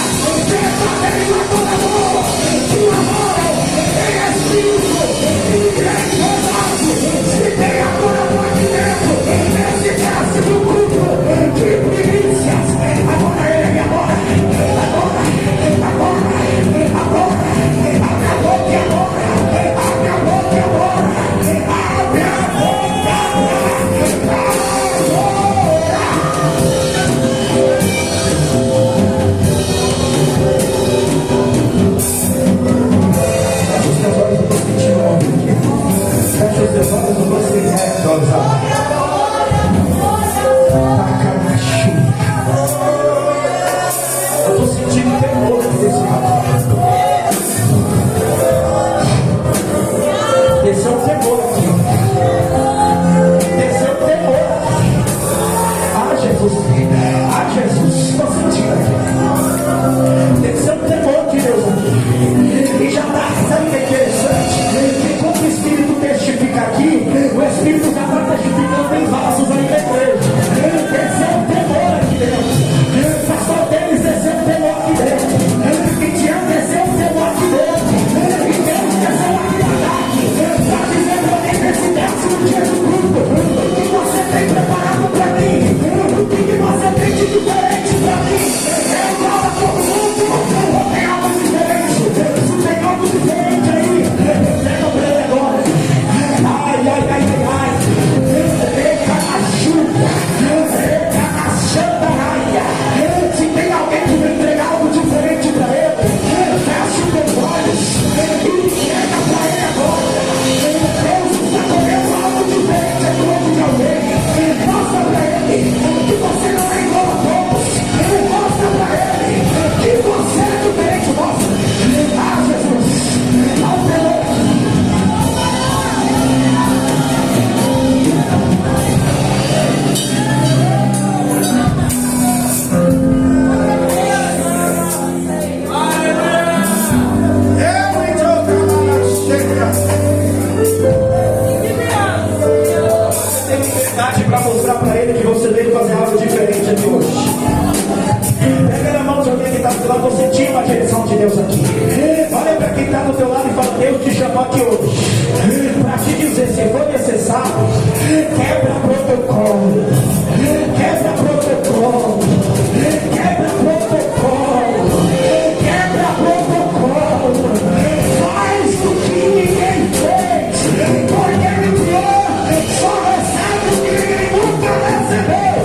verdadeiro adorador que adora em espírito e em verdade. Se tem adorador aqui dentro, nesse péssimo grupo de primícias, agora ele adora, adora, adora, adora, acabou que adora, acabou que adora, abre a boca, adora. Fecha os teus olhos, eu estou sentindo uma aqui. Fecha os teus olhos, eu vou ser reto. Eu estou sentindo temor aqui desse lado. Desceu o temor aqui. Desceu o temor aqui. Ah, Jesus. Ah, Jesus. Estou sentindo aqui. Desceu o temor de Deus aqui. E já está, sabe o que é interessante? Que quando o Espírito testifica aqui, o Espírito já está testificando em vasos aí na igreja. Desceu o temor aqui dentro. Pastor deles desceu o temor aqui dentro. E Tiago desceu o temor aqui dentro. E Deus desceu aqui na tarde. Está dizendo para alguém nesse décimo dia do culto: o que você tem preparado para mim? O que você tem de diferente para mim? É igual a todo mundo ou tem algo diferente? Se tem algo diferente aí, entrega para ele agora. Ai, ai, ai, ai, ai. Reca na chuva, reca na xandaraia. Se tem alguém que vai entregar algo diferente para ele, feche os teus olhos e entrega para ele agora. Deus está correndo algo diferente aqui dentro de alguém. Mostra para ele que você não é igual a todos. Mostra para ele que você é diferente. Mostra. Ah, Jesus. Ao Senhor. Tem liberdade para mostrar para ele que você veio fazer algo diferente aqui hoje. Pega na mão de alguém que está do teu lado, você tinha uma direção de Deus aqui. Olha para quem está do teu lado e fala: Deus te chamou aqui hoje para te dizer, se for necessário, quebra protocolo, quebra protocolo, quebra protocolo, quebra protocolo, faz o que ninguém fez, porque ele criou, só recebe o que ele nunca recebeu.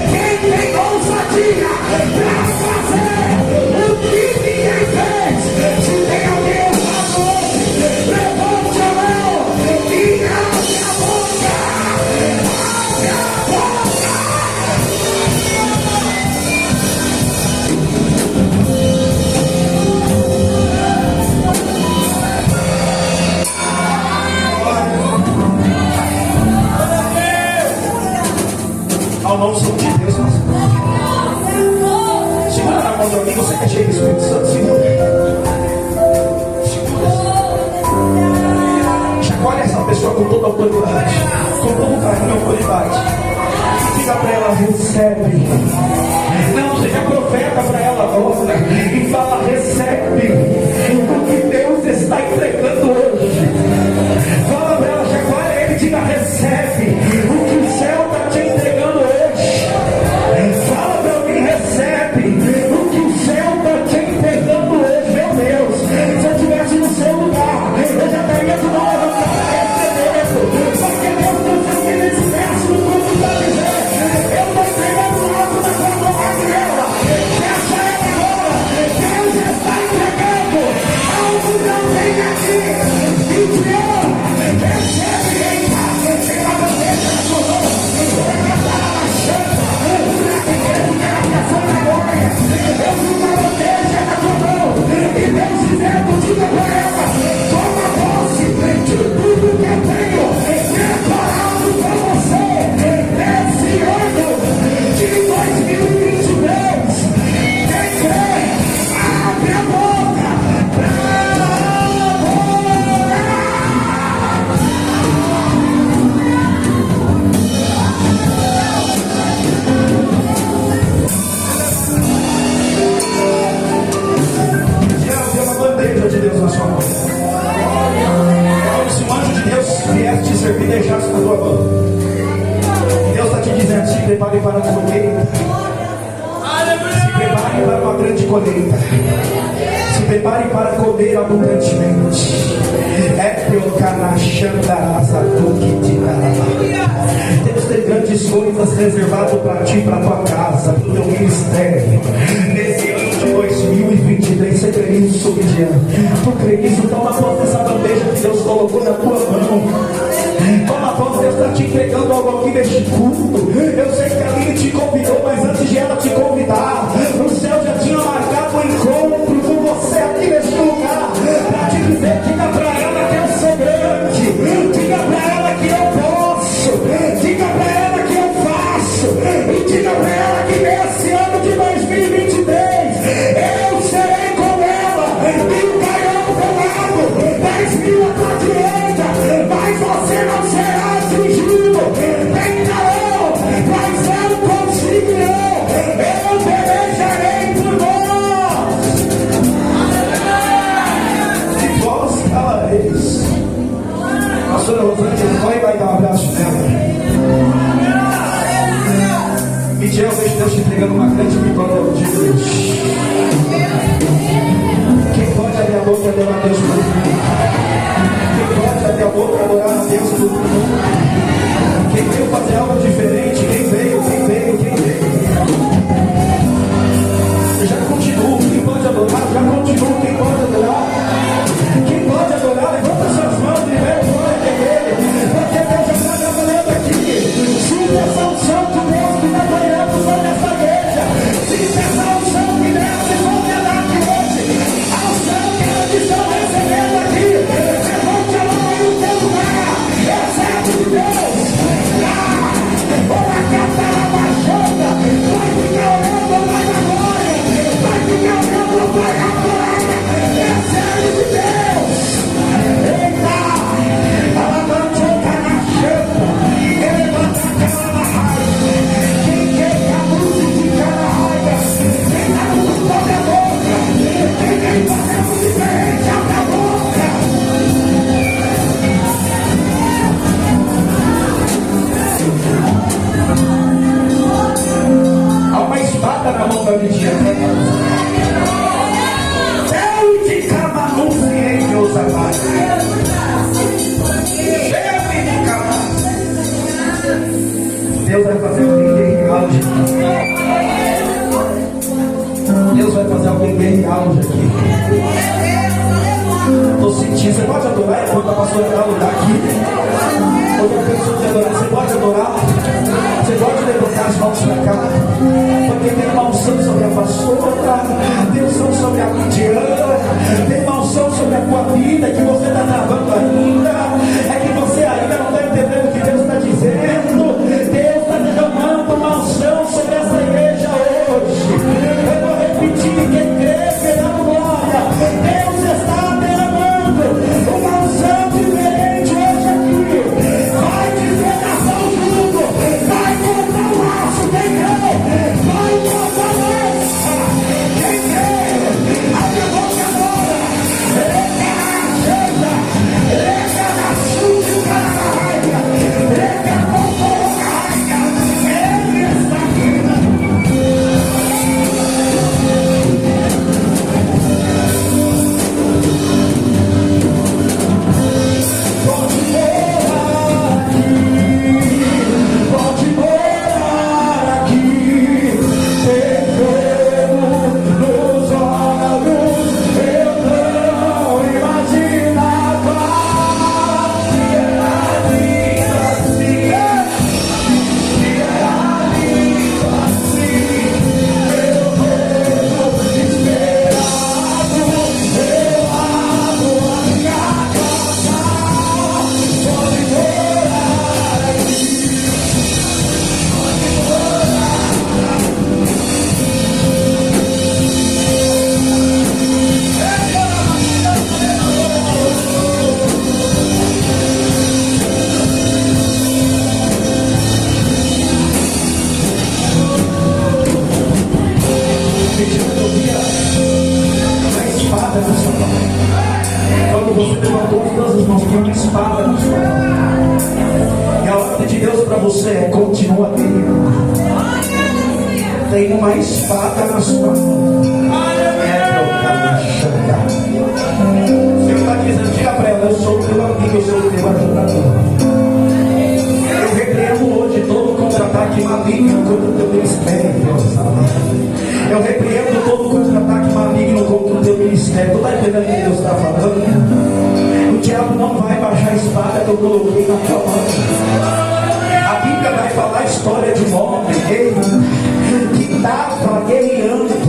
Quem tem ousadia para fazer o que ninguém fez? Se tem alguém errado hoje, levante a mão e abre a boca. Abre a boca. Ao nome de Deus, segura na mão de seu amigo, você que é cheio do Espírito Santo, segura. Chacoalha essa pessoa com toda a autoridade, com todo o carinho e autoridade. Diga para ela, recebe. Não, seja profeta para ela agora e fala, recebe o que Deus está entregando hoje. Fala para ela, chacoalha ele, diga, recebe o que o céu está te entregando hoje. Fala para alguém, recebe o que o céu está te entregando hoje. Meu Deus, se eu estivesse no seu lugar, eu já estaria de novo recebendo, porque Deus não sabe nesse verso no corpo da dizer, eu estou entregando algo da sua vontade dela. Essa é agora, Deus está entregando algo também aqui. E Deus recebe em casa, pela bandeja da sua mão, vai cantar a chanta, a sua glória, Deus uma bandeja na sua mão, e Deus dizendo, diga para ela, toma posse de tudo que eu tenho preparado para você nesse ano de 2022. Quem crê, abre a boca para tem uma bandeja de Deus na sua mão. Como se um anjo de Deus viesse te servir e deixasse na tua mão. Deus está te dizendo, se prepare para a colheita. Se prepare para uma grande colheita. Se prepare para comer abundantemente. Deus tem grandes coisas reservadas para ti, para a tua casa, para o teu ministério. Nesse ano de 2023, você crê nisso, Midian? Tu crê nisso? Toma posse dessa bandeja que Deus colocou na tua mão. Toma posse, Deus está te entregando algo aqui neste culto. Eu sei que a Aline te convidou, mas antes de ela te convidar, o céu já tinha marcado um encontro com você aqui neste lugar, para te dizer, diga para ela que eu sou grande, diga para ela que eu posso, diga para ela que eu faço, e diga para ela que nesse ano de 2023 eu serei com ela, e o Caião do lado, 10 mil à tua direita, mas você não será atingido. Tentarão, mas não conseguirão. Eu pelejarei por vós. E vós calareis. Pastora Rosângela, vai dar um abraço nela. Midian, eu vejo Deus te entregando uma grande vitória de Deus. Quem pode abrir a boca e adorar a Deus por mim? Quem pode abrir a boca e adorar a Deus por mim? Quem veio fazer algo diferente? Quem veio? Eu já continuo. Quem pode adorar? Já continuo. Quem pode adorar? Quem pode adorar? Levanta suas mãos e libera o glória dele. Porque Deus já está trabalhando aqui. Sinta essa unção de Deus que está trabalhando sobre essa igreja. Sinta essa unção que Deus se condenar aqui hoje. A unção que eles estão recebendo aqui. Levante a mão aí no teu lugar. Recebe de Deus. Vai ficar orando, vai na glória. Vai ficar orando, vai na glória. Recebe de Deus. Eita! Alabante o canacheta. Levanta a cara na raiva. Quem quer que a música na raiva? Quem está com toda a boca? Quem quer fazer algo diferente? Abre a boca. Há uma espada na mão da Midian. Eu de Camanúcia em meus amados. Deus vai fazer alguém guerrear hoje. Deus vai fazer alguém guerrear hoje aqui. Estou sentindo. Você pode adorar enquanto a pastora está aqui? Hoje eu penso de adorar. Você pode adorar? Você pode levantar as mãos para cá? Porque tem uma unção sobre a pastora, tem unção sobre a Midian, tem uma unção sobre a tua vida que você está travando ainda. É que você ainda não está entendendo o que Deus está dizendo. Deus está derramando uma unção sobre essa igreja hoje. Eu vou repetir. levantou as duas mãos, tem uma espada na sua mão. E a ordem de Deus para você é: continua guerreando. Tem uma espada na sua mão. O Senhor está dizendo: diga para ela, eu sou o teu amigo, eu sou o teu ajudador. Eu repreendo hoje todo contra-ataque maligno contra o teu ministério, Deus amado. Eu repreendo todo contra-ataque maligno contra o teu ministério. Tu está entendendo o que Deus está falando? O diabo não vai baixar a espada que eu coloquei na tua mão. A Bíblia vai falar a história de um homem que estava guerreando.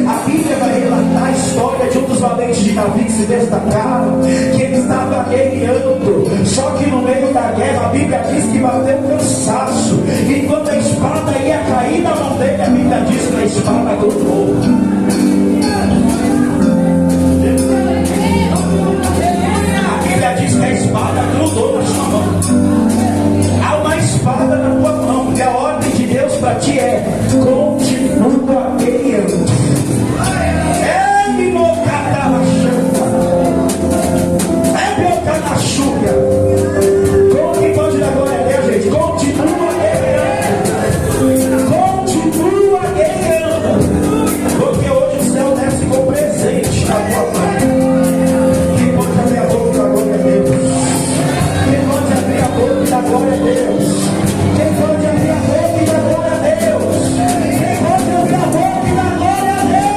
A Bíblia vai relatar a história de um dos valentes de Davi que se destacaram, que ele estava guerreando, só que no meio da guerra a Bíblia diz que bateu cansaço, e quando a espada ia cair na mão dele, a Bíblia diz que a espada grudou. A Bíblia diz que a espada grudou na sua mão. Há uma espada na tua mão, e a ordem de Deus para ti é: continua guerreando. Como que pode dar glória a Deus, gente? Continua guerreando. Continua guerreando. Porque hoje o céu desce com presente na tua mão. Quem pode abrir a boca e dar glória a Deus? Quem pode abrir a boca e dar glória a Deus? Quem pode abrir a boca e dar glória a Deus? Quem pode abrir a boca e dar glória a Deus?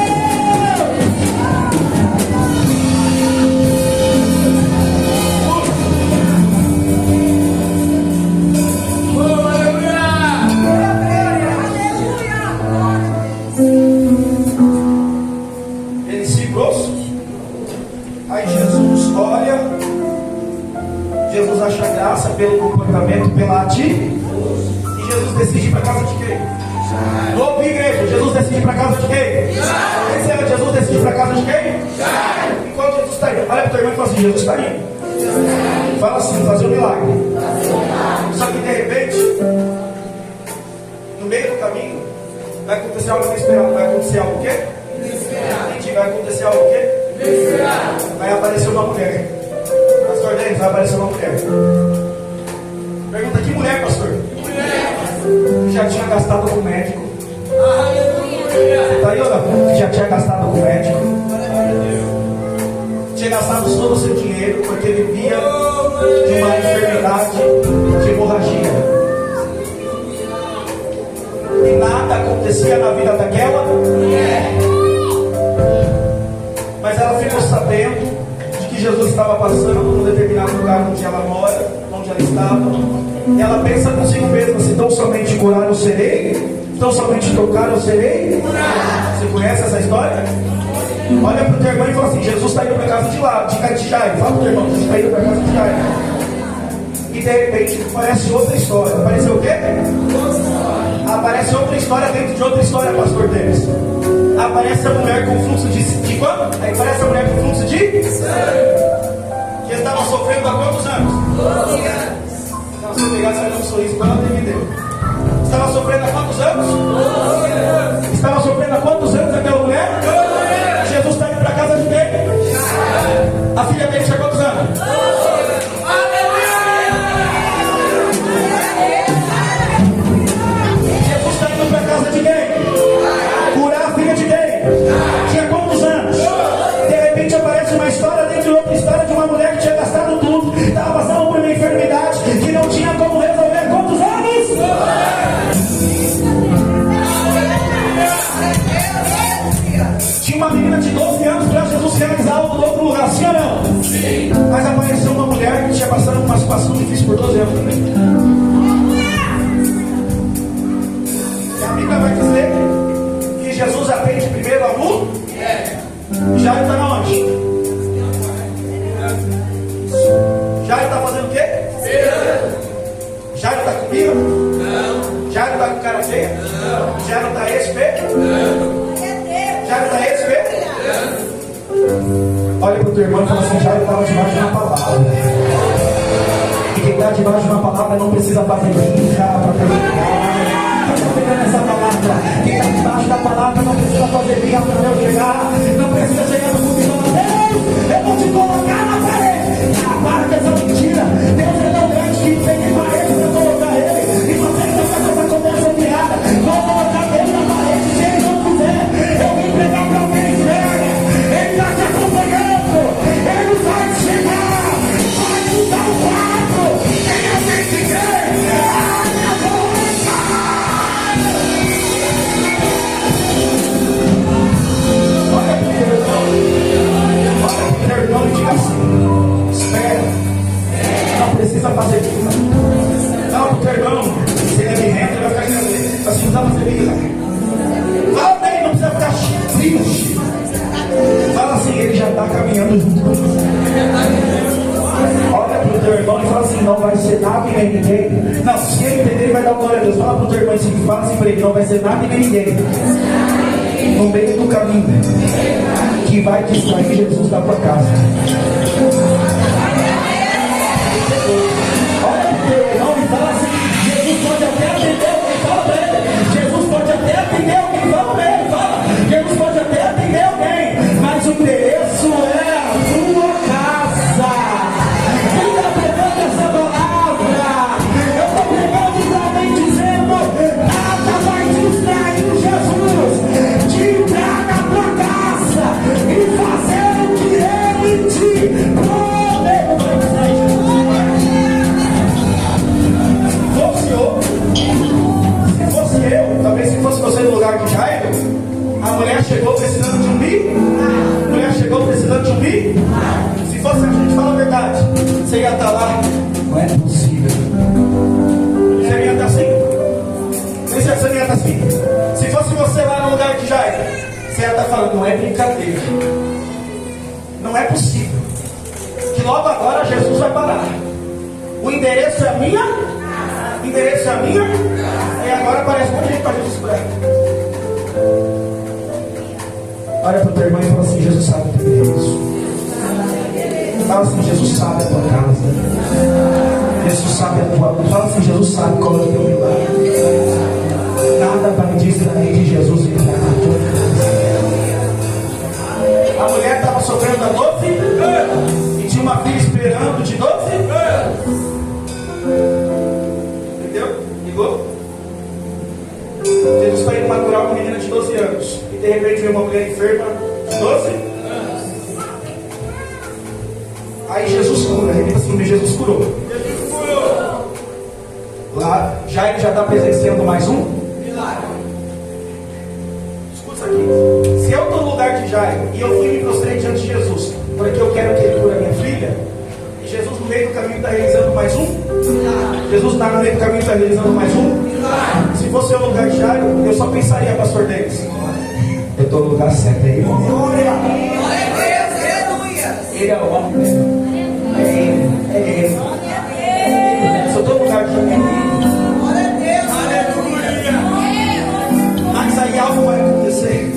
Jesus acha graça pelo comportamento, pela atitude. E Jesus decide ir para casa de quem? Ouve, igreja, Jesus decide ir para casa de quem? Receba, Jesus decide ir para casa de quem? Enquanto Jesus está indo, olha para o teu irmão e fala assim: Jesus está indo. Fala assim: fazer um milagre. Só que de repente, no meio do caminho, vai acontecer algo inesperado. Vai acontecer algo o quê? Inesperado. Vai acontecer algo o quê? Inesperado. Vai aparecer uma mulher. Pastor Denis, vai aparecer uma mulher. Pergunta: que mulher, pastor? Que mulher? Que já tinha gastado com o médico. Você está aí ou não? Que já tinha gastado com o médico. Tinha gastado todo o seu dinheiro porque vivia de uma enfermidade de hemorragia. E nada acontecia na vida daquela mulher. Mas ela ficou sabendo que Jesus estava passando num determinado lugar onde ela mora, onde ela estava. Ela pensa consigo mesma: se tão somente curar eu serei, tão somente tocar eu serei. Você conhece essa história? Olha para o teu irmão e fala assim: Jesus está indo para a casa de lá, de Jairo. Fala para o teu irmão: Jesus está indo para a casa de Jairo. E de repente aparece outra história. Apareceu o quê? Aparece outra história dentro de outra história, pastor Denis. Aparece a mulher com fluxo de quanto? Aí aparece a mulher com fluxo de que estava sofrendo há quantos anos? 12 anos. Então, se eu pegar, você vai dar um sorriso para ela entender. Estava sofrendo há quantos anos? 12 anos. Estava sofrendo há quantos anos aquela mulher? 12 anos. Jesus está indo para a casa de quem? A filha dele tinha quantos anos? 12 anos. Jesus está indo para a casa de quem? Curar a filha de quem? Tinha quantos anos? De repente aparece uma história dentro de outra história de uma mulher que tinha gastado tudo, estava passando por uma enfermidade que não tinha como resolver. Quantos anos? Tinha uma menina de 12 anos para Jesus realizar algo no outro lugar, sim ou não? Sim. Mas apareceu uma mulher que tinha passado por uma situação difícil por 12 anos também. E a Bíblia vai dizer que Jesus atende primeiro a mulher. Jairo está na onde? Jairo está fazendo o quê? Jairo está comigo? Não. Jairo está com cara feia? Não. Jairo está esperando? Não. Jairo está esperando? Olha para o teu irmão e fala assim: Jairo estava debaixo de uma palavra. E quem está debaixo de uma palavra não precisa fazer brinca para terminar. Estou pegando essa palavra. Quem está debaixo da palavra não precisa fazer brinca para eu chegar. Não precisa chegar no culto e falar: Deus, eu vou te colocar na parede. nem ninguém. Não, se ele entender, ele vai dar glória a Deus. Fala para o teu irmão assim, fala assim para ele, não vai ser nada e nem ninguém. No meio do caminho, que vai distrair Jesus da tua casa. Olha para o teu irmão e fala assim, Jesus pode até atender alguém, fala para ele. Jesus pode até atender alguém, fala para ele, fala. Jesus pode até atender alguém, mas o endereço é a tua casa. Quem está pregando essa palavra? Eu estou pregando e também dizendo, nada vai distrair Jesus de entrar na tua casa e fazer o que ele te prometeu. Se fosse eu, talvez se fosse você no lugar de Jairo, a mulher chegou precisando de um bi? A mulher chegou precisando de um bi? Se fosse a gente, fala a verdade, você ia estar lá, não é possível. Você ia estar assim? Você ia estar assim? Se fosse você lá no lugar de Jairo, você ia estar falando, não é brincadeira, não é possível, que logo agora Jesus vai parar. O endereço é minha? O endereço é minha? E agora parece muito gente para Jesus pregar. Olha para o teu irmão e fala assim, Jesus sabe o teu endereço. Fala assim, Jesus sabe a tua casa. Jesus sabe a tua... Fala assim, Jesus sabe qual é o teu milagre. Nada vai me distrair de Jesus entrar na tua casa. A mulher estava sofrendo há 12 anos e tinha uma filha esperando de 12 anos. Entendeu? Ligou? Jesus está indo maturar uma menina de 12 anos. E de repente veio uma mulher enferma de 12 anos. Aí Jesus cura. Repita assim, Jesus curou. Jesus curou. Lá, Jairo já está presenciando mais um milagre. Escuta isso aqui. Se eu estou no lugar de Jairo e eu fui e me prostrei diante de Jesus, porque eu quero que ele cure a minha filha, e Jesus no meio do caminho está realizando mais um milagre. Jesus está no meio do caminho está realizando mais um milagre. Se fosse eu no lugar de Jairo, eu só pensaria, pastor Denis, eu estou no lugar certo aí. Glória! Ele é o homem. É ele. Se eu estou no lugar de Jairo, mas aí algo vai acontecer.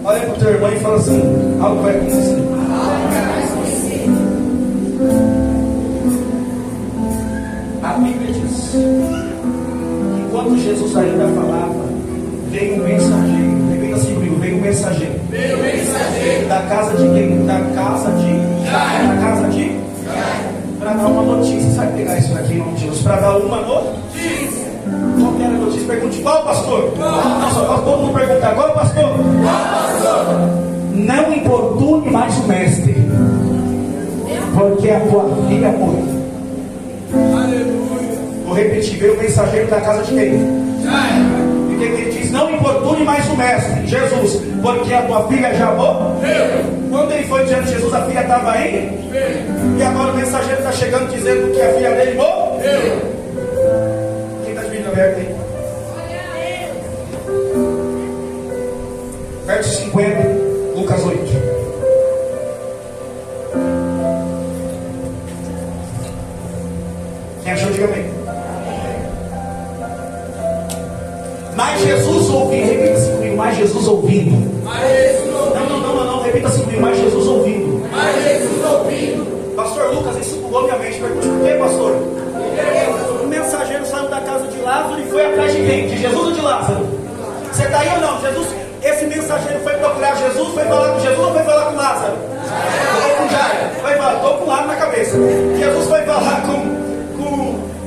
Olha para o teu irmão e fala assim, algo vai acontecer. A Bíblia diz que enquanto Jesus ainda falava, veio um mensageiro. Repita assim comigo, veio um mensageiro. Veio um mensageiro. Da casa de quem? Da casa de Jairo. Da casa de Jairo. Para dar uma notícia. Você vai pegar isso daqui em nome de Jesus. Para dar uma notícia. Qual que era a notícia? Pergunte qual, pastor? Não, só para todo mundo perguntar qual, pastor? Qual, pastor? Não importune mais o mestre, porque a tua filha morreu. Vou repetir, veio o mensageiro da casa de quem? E o que ele diz? Não importune mais o mestre, Jesus, porque a tua filha já morreu. Quando ele foi diante de Jesus, a filha estava aí. E agora o mensageiro está chegando dizendo que a filha dele morreu. Quem está de Bíblia aberta aí? Verso 50, Lucas 8. Quem achou, diga bem. Mas Jesus ouvindo, repita assim comigo, mas Jesus ouvindo. Não, repita assim comigo, mas Jesus ouvindo. Mas Jesus ouvindo. Pastor Lucas, isso bugou minha mente. Pergunte por quê, pastor? O mensageiro saiu da casa de Lázaro e foi atrás de quem? De Jesus ou de Lázaro? Você está aí ou não? Jesus, esse mensageiro foi procurar Jesus, foi falar com Jesus ou foi falar com Lázaro? Ou com Jairo? Foi falar, estou com Lázaro na cabeça. Jesus foi falar com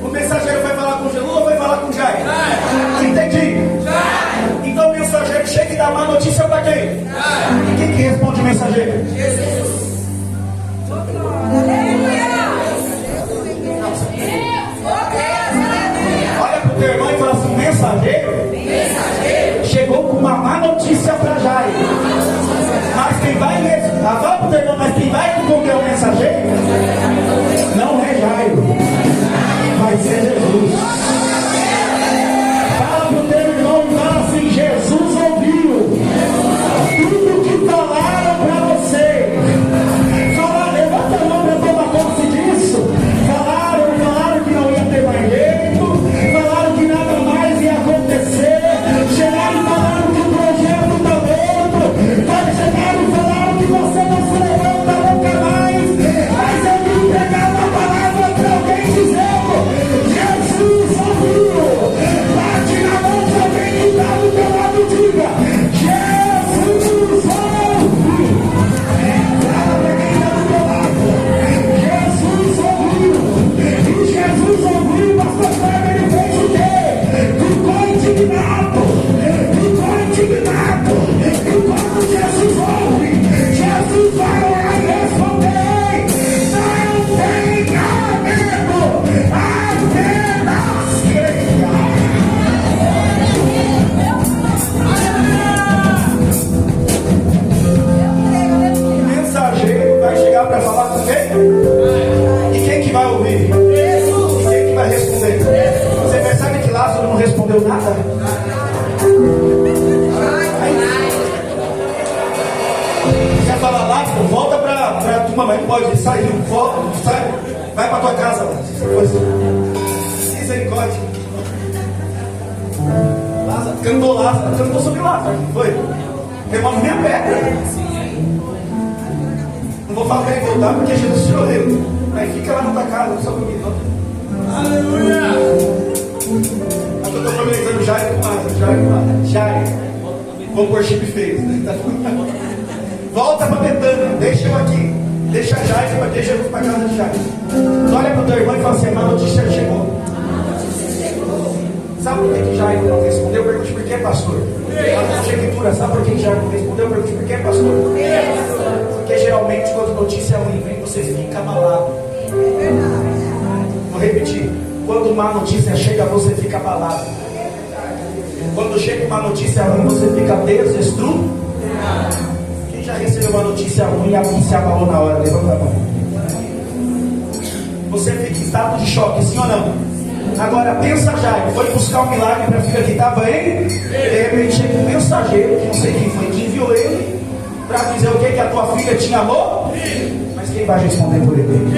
o mensageiro, foi falar com Jesus ou foi falar com Jairo? Entendi. Então o mensageiro chega e dá má notícia para quem? E quem que responde o mensageiro? Jesus. Olha para o teu irmão e fala assim, mensageiro chegou com uma má notícia para Jairo. Mas quem vai fala para o teu irmão, mas quem vai responder o mensageiro não é Jairo, vai ser Jesus. Fala para o teu irmão e fala assim, Jesus ouviu tudo que falaram para você. Fala, levanta a mão para tomar posse disso. Falaram respondeu nada. Quer falar lá? Volta pra tua mãe, pode sair, volta, sai, vai pra tua casa. Misericórdia. Lázaro, cantou sobre Lázaro, foi? Remove minha pedra. Não vou falar para ele voltar porque Jesus tirou ele. Mas fica lá na tua casa, não só comigo. Aleluia! Acho que eu estou problematizando Jair com Lázaro. Jair. Como o worship fez. Volta para Betânia, deixa eu aqui. Deixa Jair para ter Jesus para casa de Jair. Olha para o teu irmão e fala assim: a notícia chegou. Sabe por que Jair não respondeu? Pergunte por que, pastor? A conjectura, sabe por que Jair não respondeu? Pergunte por que, pastor? Porque geralmente quando notícia ruim vem, você fica abalado. Vou repetir: quando uma notícia chega, você fica abalado. Quando chega uma notícia ruim, você fica desestruturado. Quem já recebeu uma notícia ruim e se abalou na hora? Levanta a mão. Você fica em estado de choque, sim ou não? Agora pensa já, foi buscar um milagre para a filha que estava em. De repente chega um mensageiro, que não sei quem foi, que enviou ele para dizer o que? Que a tua filha tinha amor. Mas quem vai responder por ele?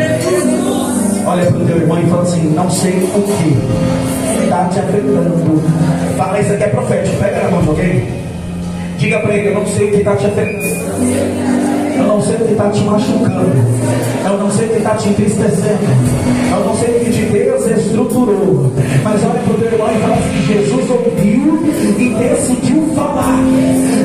Olha para o teu irmão e fala assim: não sei o que está te afetando. Fala, isso aqui é profético, pega na mão de alguém. Diga para ele: eu não sei o que está te afetando. Eu não sei o que está te machucando. Eu não sei o que está te entristecendo. Eu não sei o que te desestruturou. Mas olha para o teu irmão e fala assim: Jesus ouviu e decidiu falar.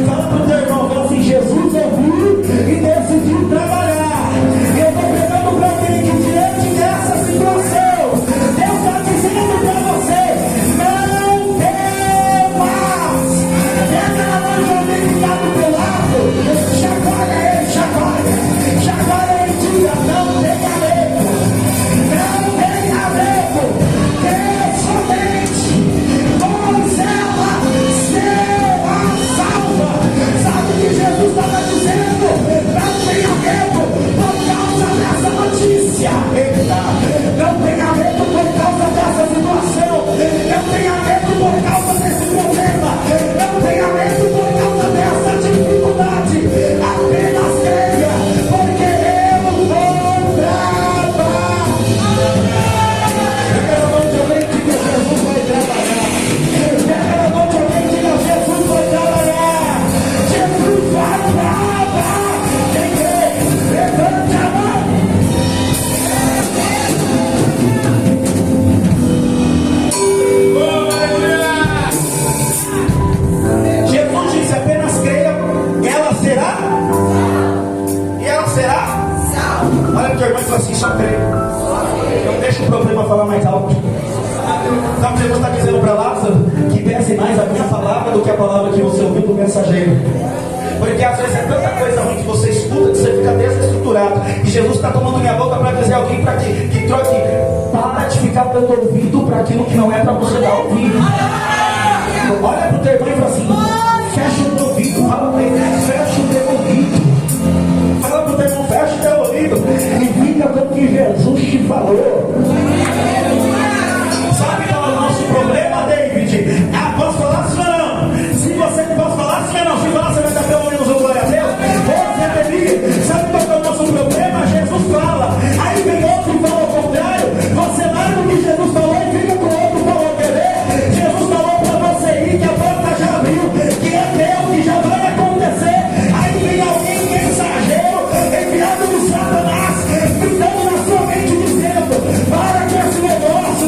Fala para o teu irmão e fala assim: Jesus ouviu e decidiu trabalhar. E eu estou pregando para alguém que diante dessa situação, Deus está dizendo para você: não temas. Pega a mão de alguém que está do teu lado. Chacoalha ele, chacoalha ele, diga: não tenha medo, não tenha medo, somente, pois ela será salva. Sabe o que Jesus estava dizendo? Não tenha medo por causa dessa notícia. Eita, não tenha medo por causa dessa situação. Não tenha medo por causa desse problema. Não tenha medo por causa dessa dificuldade. Apenas creia, porque eu vou trabalhar. Pega na mão de alguém que Jesus vai trabalhar. Pega na mão de alguém que Jesus vai trabalhar. Jesus vai trabalhar. Quem crê, levante a mão. Jesus disse: apenas creia, ela será. E ela será. Olha para o teu irmão e fala assim: só creia. Não deixa o problema falar mais alto. Sabe o que Jesus está dizendo para Lázaro? Que pese mais a minha palavra do que a palavra que você ouviu do mensageiro. Porque às vezes é tanta coisa ruim que você escuta que você fica desestruturado. E Jesus está tomando minha boca para dizer a alguém para que troque. Para de ficar dando ouvido para aquilo que não é para você dar ouvido. Olha para o teu irmão e fala assim: fecha o teu ouvido. Fala para ele: fecha o teu ouvido. Fala para o teu irmão: fecha o teu ouvido. E fica com o que Jesus te falou. Sabe qual é o nosso problema, David? Posso falar sim ou não? Se você não pode falar sim ou não, se falar, você vai dar pelo menos um glória a Deus. Você deve. Sabe qual é o nosso problema? Jesus fala. Aí vem outro e fala o contrário. Você larga o que Jesus falou e fica com o outro falando. Quer ver? Jesus falou para você ir que a porta já abriu, que é teu, que já vai acontecer. Aí vem alguém mensageiro enviado do Satanás, gritando na sua mente dizendo: para com esse negócio,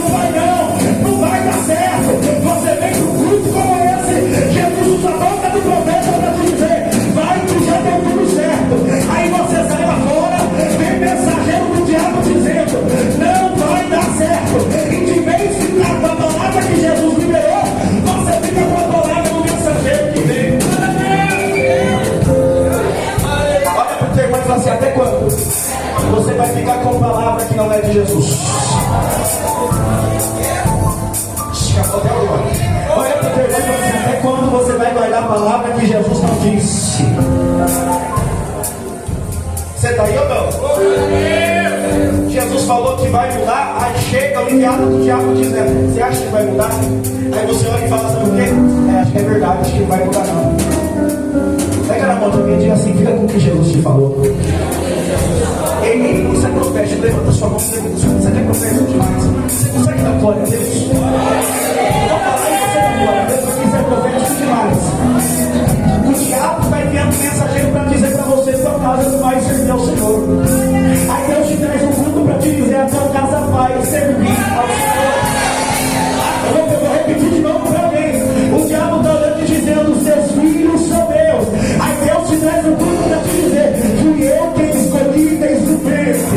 não vai dar certo. Você vem para um culto como esse, Jesus usa a boca do profeta para te dizer: vai que já deu tudo certo. Aí você sai lá fora, vem mensageiro do diabo dizendo: não vai dar certo. E de vez de ficar com a palavra que Jesus liberou, você fica com a palavra do mensageiro que veio. Olha para o teu irmão e fala assim: até quando você vai ficar com a palavra que não é de Jesus? Até agora. Olha para o teu irmão e fala assim: até quando você vai guardar a palavra que Jesus não disse? Você está aí ou não? Jesus falou que vai mudar, aí chega o enviado do diabo dizendo: você acha que vai mudar? Aí você olha e fala, sabe o quê? Acho que é verdade, acho que não vai mudar não. Pega na mão de alguém e diz assim, fica com o que Jesus te falou. Ei, isso é profético, levanta sua mão, isso aqui é profético demais. Você consegue dar glória a Deus? Então fala aí, você dá glória a Deus, porque isso é profético demais. O diabo está enviando mensageiro para dizer para você, sua casa não vai servir ao Senhor. Aí Deus te traz um culto para te dizer, a tua casa vai servir ao Senhor. Eu vou repetir de novo para alguém. O diabo está olhando e dizendo, seus filhos são meus. Aí Deus te traz um culto para te dizer, fui eu quem escolhi desde o berço.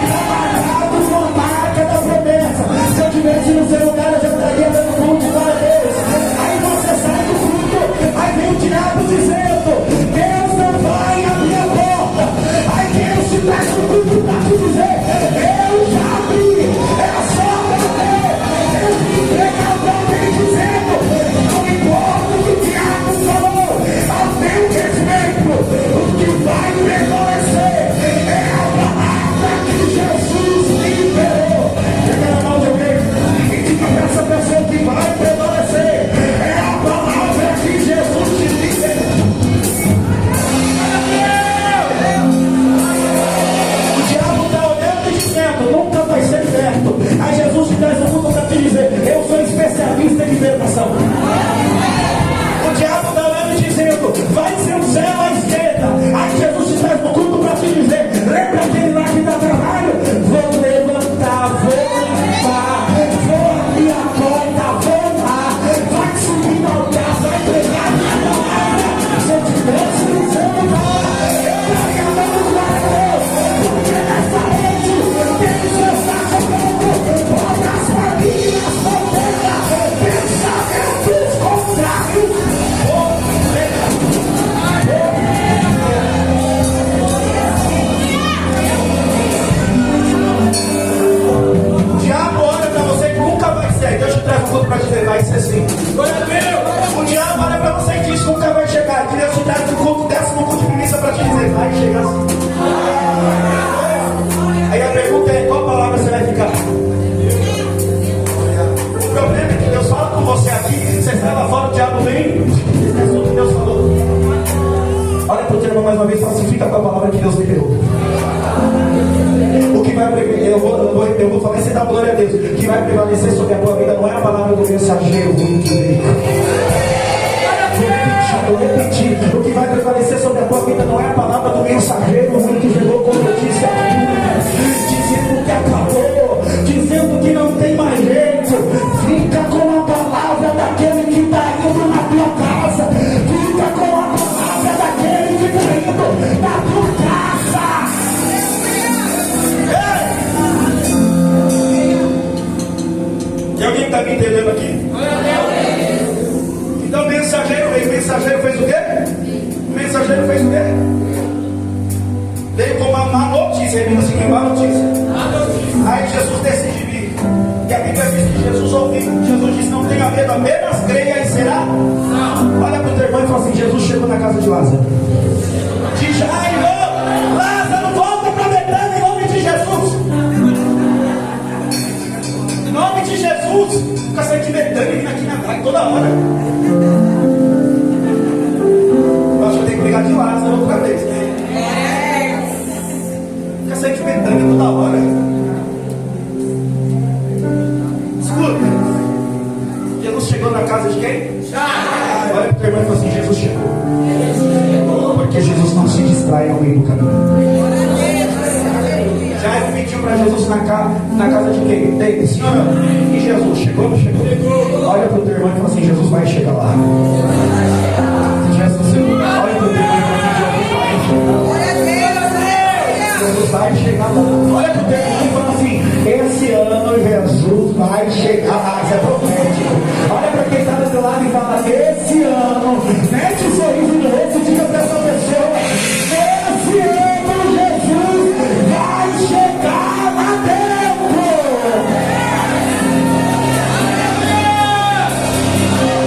Está marcado com a marca da promessa. Se eu estivesse no seu lugar, eu já estaria dando culto para Deus. Aí você sai do culto, aí vem o diabo dizendo, Deus não vai abrir a porta. Aí Deus te traz um culto para te dizer, eu já abri, é só você. Deus me entrega para alguém dizendo, não importa o que o diabo falou, ao teu respeito, o que vai prevalecer é a palavra que Jesus liberou. Pega na mão de alguém e diga para essa pessoa que vai prevalecer é a palavra que Jesus te liberou. O diabo está olhando e dizendo, nunca vai ser certo. Aí Jesus te traz um culto para te dizer, eu sou especialista em libertação. O diabo está olhando e dizendo, vai ser um céu à esquerda. Aí Jesus te traz um culto para te dizer, lembra aquele lá que dá trabalho? Vou levantar, vou limpar, vou abrir a porta, vou lá, vai subir no altar, vai pregar a minha palavra. Se eu tivesse no seu lugar, eu estaria dando glória a Deus, porque nessa noite Deus está contando obras malignas, folgueiras, pensamentos contrários. O diabo olha para você e nunca vai ser. Deus te traz um culto para dizer, vai ser sim. O diabo olha para você e diz, nunca vai chegar. Deus te traz um culto, 10º culto de primícia para te dizer, vai chegar sim. Aí a pergunta é, qual palavra você vai ficar? O problema é que Deus fala com você aqui, você sai lá fora, o diabo vem, esquece o que Deus falou. Olha para o teu irmão mais uma vez e fala assim, fica com a palavra que Deus liberou. O que vai prevalecer, eu vou falar, você dá glória a Deus. O que vai prevalecer sobre a tua vida não é a palavra do mensageiro ruim que veio. Vou repetir. O que vai prevalecer sobre a tua vida não é a palavra do mensageiro ruim que chegou com notícia dizendo que acabou, dizendo que não tem mais jeito. Fica com a palavra daquele que está indo na tua casa. Fica com a palavra daquele que está indo na tua casa. E alguém está me entendendo aqui? Então o mensageiro veio. O mensageiro fez o quê? O mensageiro fez o quê? Veio com uma má notícia. Ele disse assim, má notícia. Aí Jesus decide vir. E a Bíblia diz que Jesus ouviu. Jesus disse, não tenha medo, apenas creia e será. Olha para o teu irmão e fala assim, Jesus chegou na casa de Lázaro. De Jairo, Lázaro, volta para Betânia em nome de Jesus. Em nome de Jesus. Fica saindo de Betânia vindo aqui na praia toda hora. Eu acho que eu tenho que brigar de Lázaro outra vez. Fica saindo de Betânia toda hora. Escuta. Jesus chegou na casa de quem? Olha para o teu irmão e fala assim, Jesus chegou. Porque Jesus não se distrai ao meio do caminho. Jairo pediu para Jesus na casa de quem? Dele, senhor. E Jesus chegou ou não chegou? Olha para o teu irmão e fala assim, Jesus vai chegar lá. Jesus, olha para o teu irmão e fala assim, Jesus vai chegar lá. Olha para o teu irmão e fala assim, esse ano Jesus vai chegar lá. Isso é profético. Olha para quem está do teu lado e fala, esse ano, mete o sorriso no rosto e diga para essa pessoa, esse ano Jesus vai chegar lá dentro.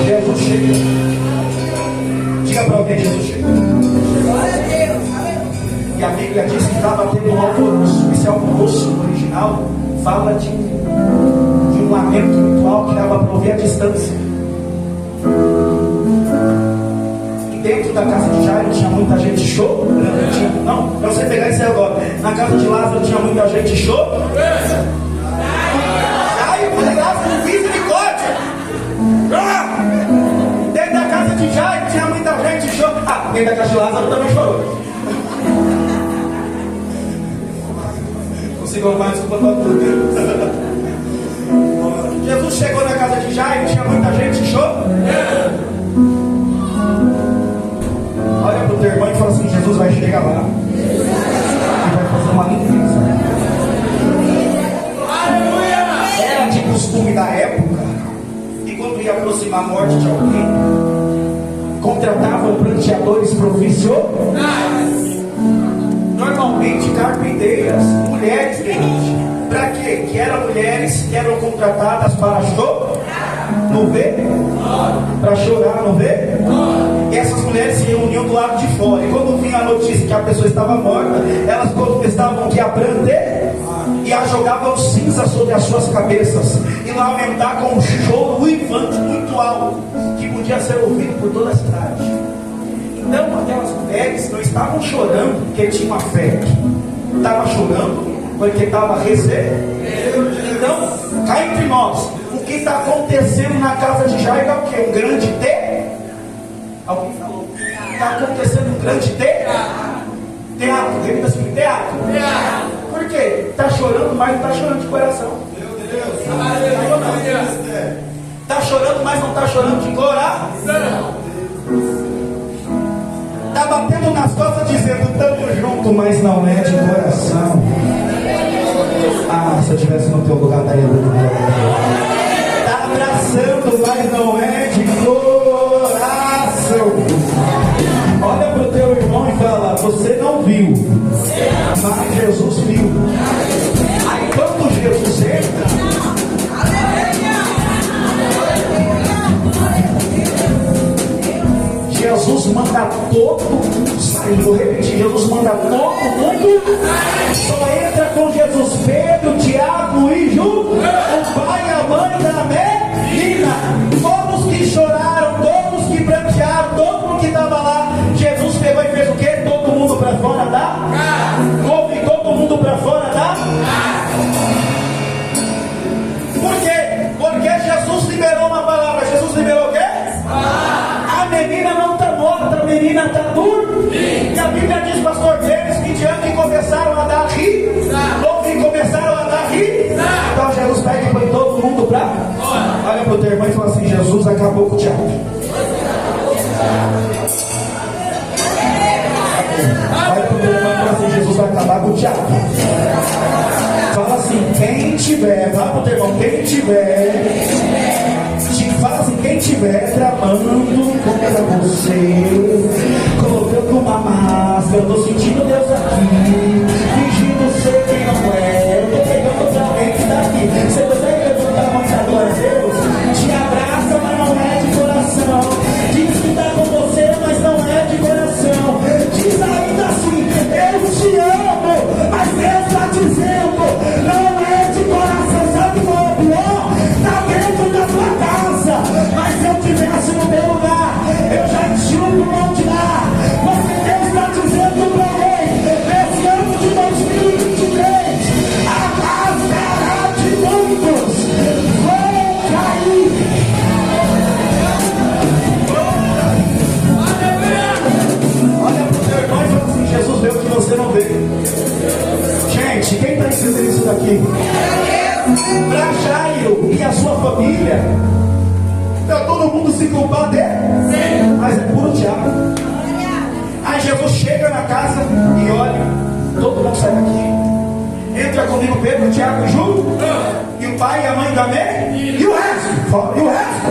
Jesus chega. Diga para alguém, Jesus chega. E a Bíblia diz que estava tendo um alvoroço. Esse alvoroço no original fala de um um lamento muito alto que dava para ouvir a distância. E dentro da casa de Jairo tinha muita gente chorando. Não, para você pegar isso aí agora. Na casa de Lázaro tinha muita gente chorando. Jairo foi Lázaro de misericórdia. Dentro da casa de Jairo tinha muita gente chorando. Dentro da casa de Lázaro também chorou. Consigo arrumar desculpa para tudo. Jesus chegou na casa de Jairo, tinha muita gente chorando. Olha para o teu irmão e fala assim: Jesus vai chegar lá e vai fazer uma limpeza. Era de costume da época, e quando ia aproximar a morte de alguém, contratavam pranteadores profissionais. Normalmente carpinteiras, mulheres crentes. Para quê? Que eram mulheres que eram contratadas para chorar no velório. Para chorar no velório. E essas mulheres se reuniam do lado de fora. E quando vinha a notícia que a pessoa estava morta, elas começavam que a prantear e a jogavam cinza sobre as suas cabeças e lamentar com um choro uivante muito alto que podia ser ouvido por toda a cidade. Então aquelas mulheres não estavam chorando porque tinham afeto, estavam chorando porque estava recebendo. Então, cá entre nós, o que está acontecendo na casa de Jairo é o que? Um grande teatro. Alguém falou? Está acontecendo um grande teatro. Teatro, repita assim, teatro. Por quê? Está chorando, mas não está chorando de coração. Meu Deus. Está chorando, mas não está chorando de coração. Está batendo nas costas dizendo: estamos juntos, mas não é de coração. Se eu estivesse no teu lugar, estaria dando glória. Está abraçando, mas não é de coração. Olha para o teu irmão e fala: você não viu, mas Jesus viu. Aí quando Jesus entra, Jesus manda todo mundo sair. Vou repetir: Jesus manda todo mundo. Só entra com Jesus Pedro, Tiago e João, o pai e a mãe da menina. Todos que choraram, todos que prantearam, todo mundo que estava lá. Jesus pegou e fez o quê? Todo mundo para fora da casa. Houve todo mundo para fora da casa. Por quê? Porque Jesus liberou uma palavra. Jesus liberou o quê? A menina não está morta, a menina está dormindo. E a Bíblia diz, pastor Denis, que diante começaram a dar risada. Ouvi, começaram a dar risada. Então Jesus pega e põe todo mundo para fora. Olha para o teu irmão e fala assim: Jesus acabou com o teatro. Olha para o teu irmão e fala assim: Jesus vai acabar com o teatro. Fala assim: quem tiver, fala para o teu irmão, quem tiver. Fala assim: quem estiver tramando contra você, colocando uma máscara, eu estou sentindo Deus aqui, fingindo ser quem não é, eu estou pegando pra alguém que está aqui. Você consegue levantar a mão e dar glória a Deus? Te abraça, mas não é de coração. Diz que está com você, mas não é de coração. Diz ainda assim: eu te amo, mas Deus está dizendo, não é de coração. Sabe qual é o pior? Está dentro da tua casa. Mas se eu estivesse no meu lugar, eu já tinha um mão de lá. Porque Deus está dizendo para mim, nesse ano de 2023, a máscara de muitos vão cair. Olha para o teu irmão e fala assim: Jesus vê o que você não vê. Gente, quem está entendendo isso daqui? Para Jairo e a sua família, então todo mundo se culpar dele, mas é puro diabo. Aí Jesus chega na casa e olha, todo mundo sai daqui. Entra comigo Pedro, Tiago e João, e o pai e a mãe da mãe, e o resto? E o resto?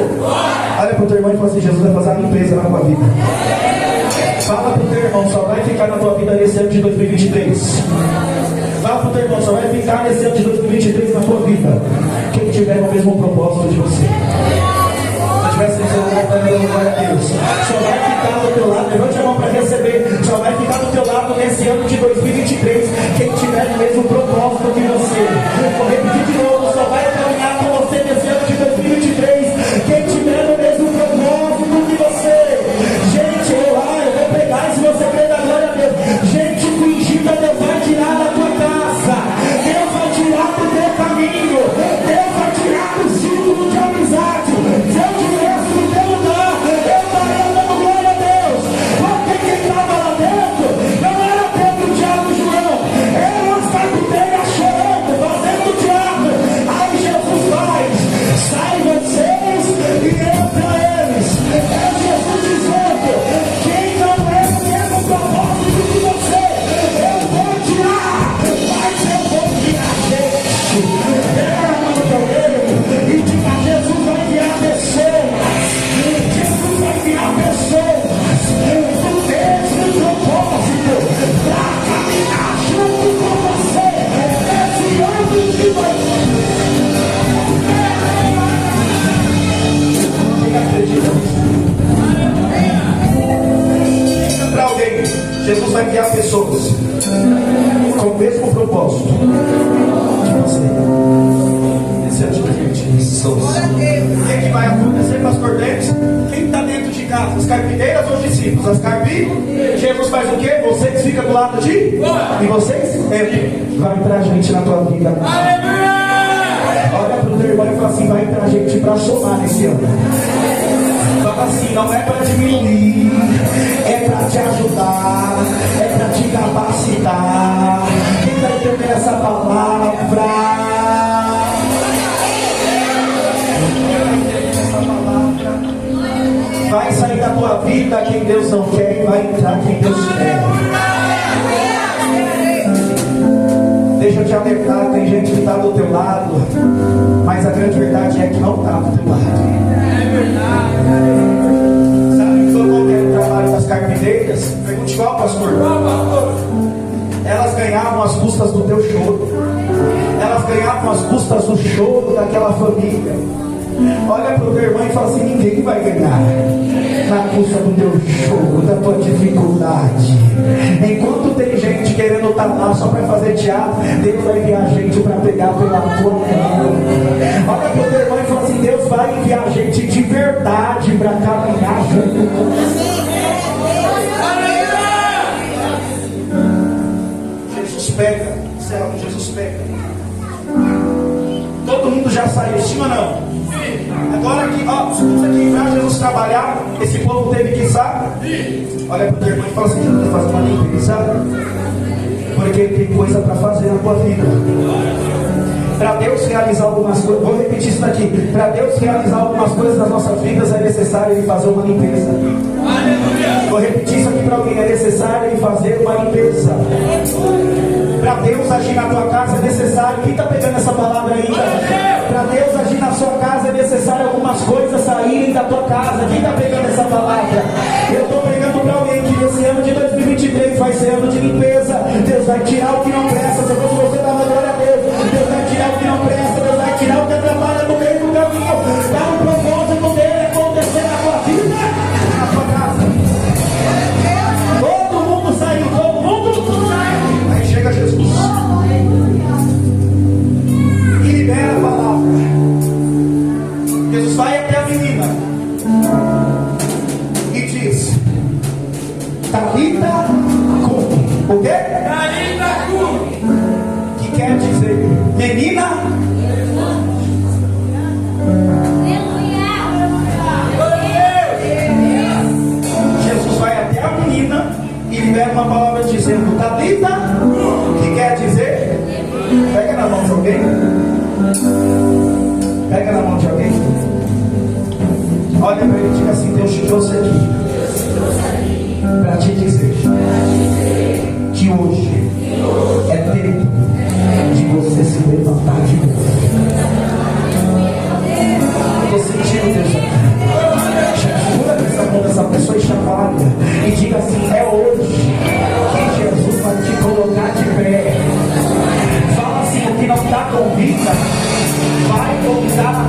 Olha para o teu irmão e fala assim: Jesus vai fazer a limpeza na tua vida. Fala para o teu irmão: só vai ficar na tua vida nesse ano de 2023. Fala para o teu irmão: só vai ficar nesse ano de 2023 na tua vida quem tiver o mesmo propósito de você. Glória a Deus. Só vai ficar do teu lado, levante a mão para receber. Só vai ficar do teu lado nesse ano de 2023 quem tiver o mesmo propósito que você. Vou repetir de novo: só vai caminhar com você nesse Diga para alguém: Jesus vai enviar pessoas com o mesmo propósito de você. Esse é o tipo de pessoas. O que vai acontecer, pastor Denis? Quem está dentro de casa? As carpideiras ou os discípulos? As carpideiras. Jesus faz o quê? Vocês ficam do lado de? E vocês? Vai entrar gente na tua vida. Olha para o teu irmão e fala assim: vai entrar gente para somar nesse ano. Fala assim: não é para diminuir, é para te ajudar, é para te capacitar. Quem vai entender essa palavra? Vai sair da tua vida quem Deus não quer e vai entrar quem Deus quer. Deixa eu te alertar, tem gente que está do teu lado, mas a grande verdade é que não está do teu lado. Sabe que foi qual que era o trabalho das carpideiras? Pergunte qual, pastor? Elas ganhavam as custas do teu choro. Elas ganhavam as custas do choro daquela família. Olha para o teu irmão e fala assim: ninguém vai ganhar na custa do teu choro, da tua dificuldade. Enquanto tem gente querendo estar lá só para fazer teatro, Deus vai enviar gente para pegar pela tua mão. Olha para o teu irmão e fala assim: Deus vai enviar gente de verdade para caminhar junto com você. Jesus pega, céu, Jesus pega. Todo mundo já saiu, sim ou não? Agora que, para Jesus trabalhar, esse povo teve que sair. Olha para o teu irmão e fala assim: Jesus vai fazer uma limpeza, porque ele tem coisa para fazer na tua vida. Para Deus realizar algumas coisas, vou repetir isso daqui: para Deus realizar algumas coisas nas nossas vidas é necessário Ele fazer uma limpeza. Vou repetir isso aqui para alguém: é necessário Ele fazer uma limpeza. Para Deus agir na tua casa é necessário. Quem está pegando essa palavra ainda? Para Deus agir na sua casa é necessário algumas coisas saírem da tua casa. Quem está pegando essa palavra? Eu estou pregando para alguém que esse ano de 2023 vai ser ano de limpeza. Deus vai tirar o que não presta. Se fosse você, dá uma glória a Deus. Deus vai tirar o que não presta. Deus vai tirar o que atrapalha no meio do caminho. Dá um propósito dele acontecer na tua vida, na tua casa. Todo mundo saiu, todo mundo saiu. Aí chega Jesus e libera a palavra. Jesus vai até a menina e diz: Talita cumi. O quê? Talita cumi. Que quer dizer: menina, Jesus vai até a menina e libera uma palavra dizendo: Talita, que quer dizer? Pega na mão de alguém. Pega na mão de alguém. Olha para ele e diga assim: Deus te trouxe aqui para te dizer que hoje é tempo de você se levantar de novo. Eu estou sentindo Deus aqui. Segura essa mão dessa pessoa e chacoalha e diga assim: é hoje que Jesus vai te colocar de pé. Fala assim: o que não está com vida vai voltar.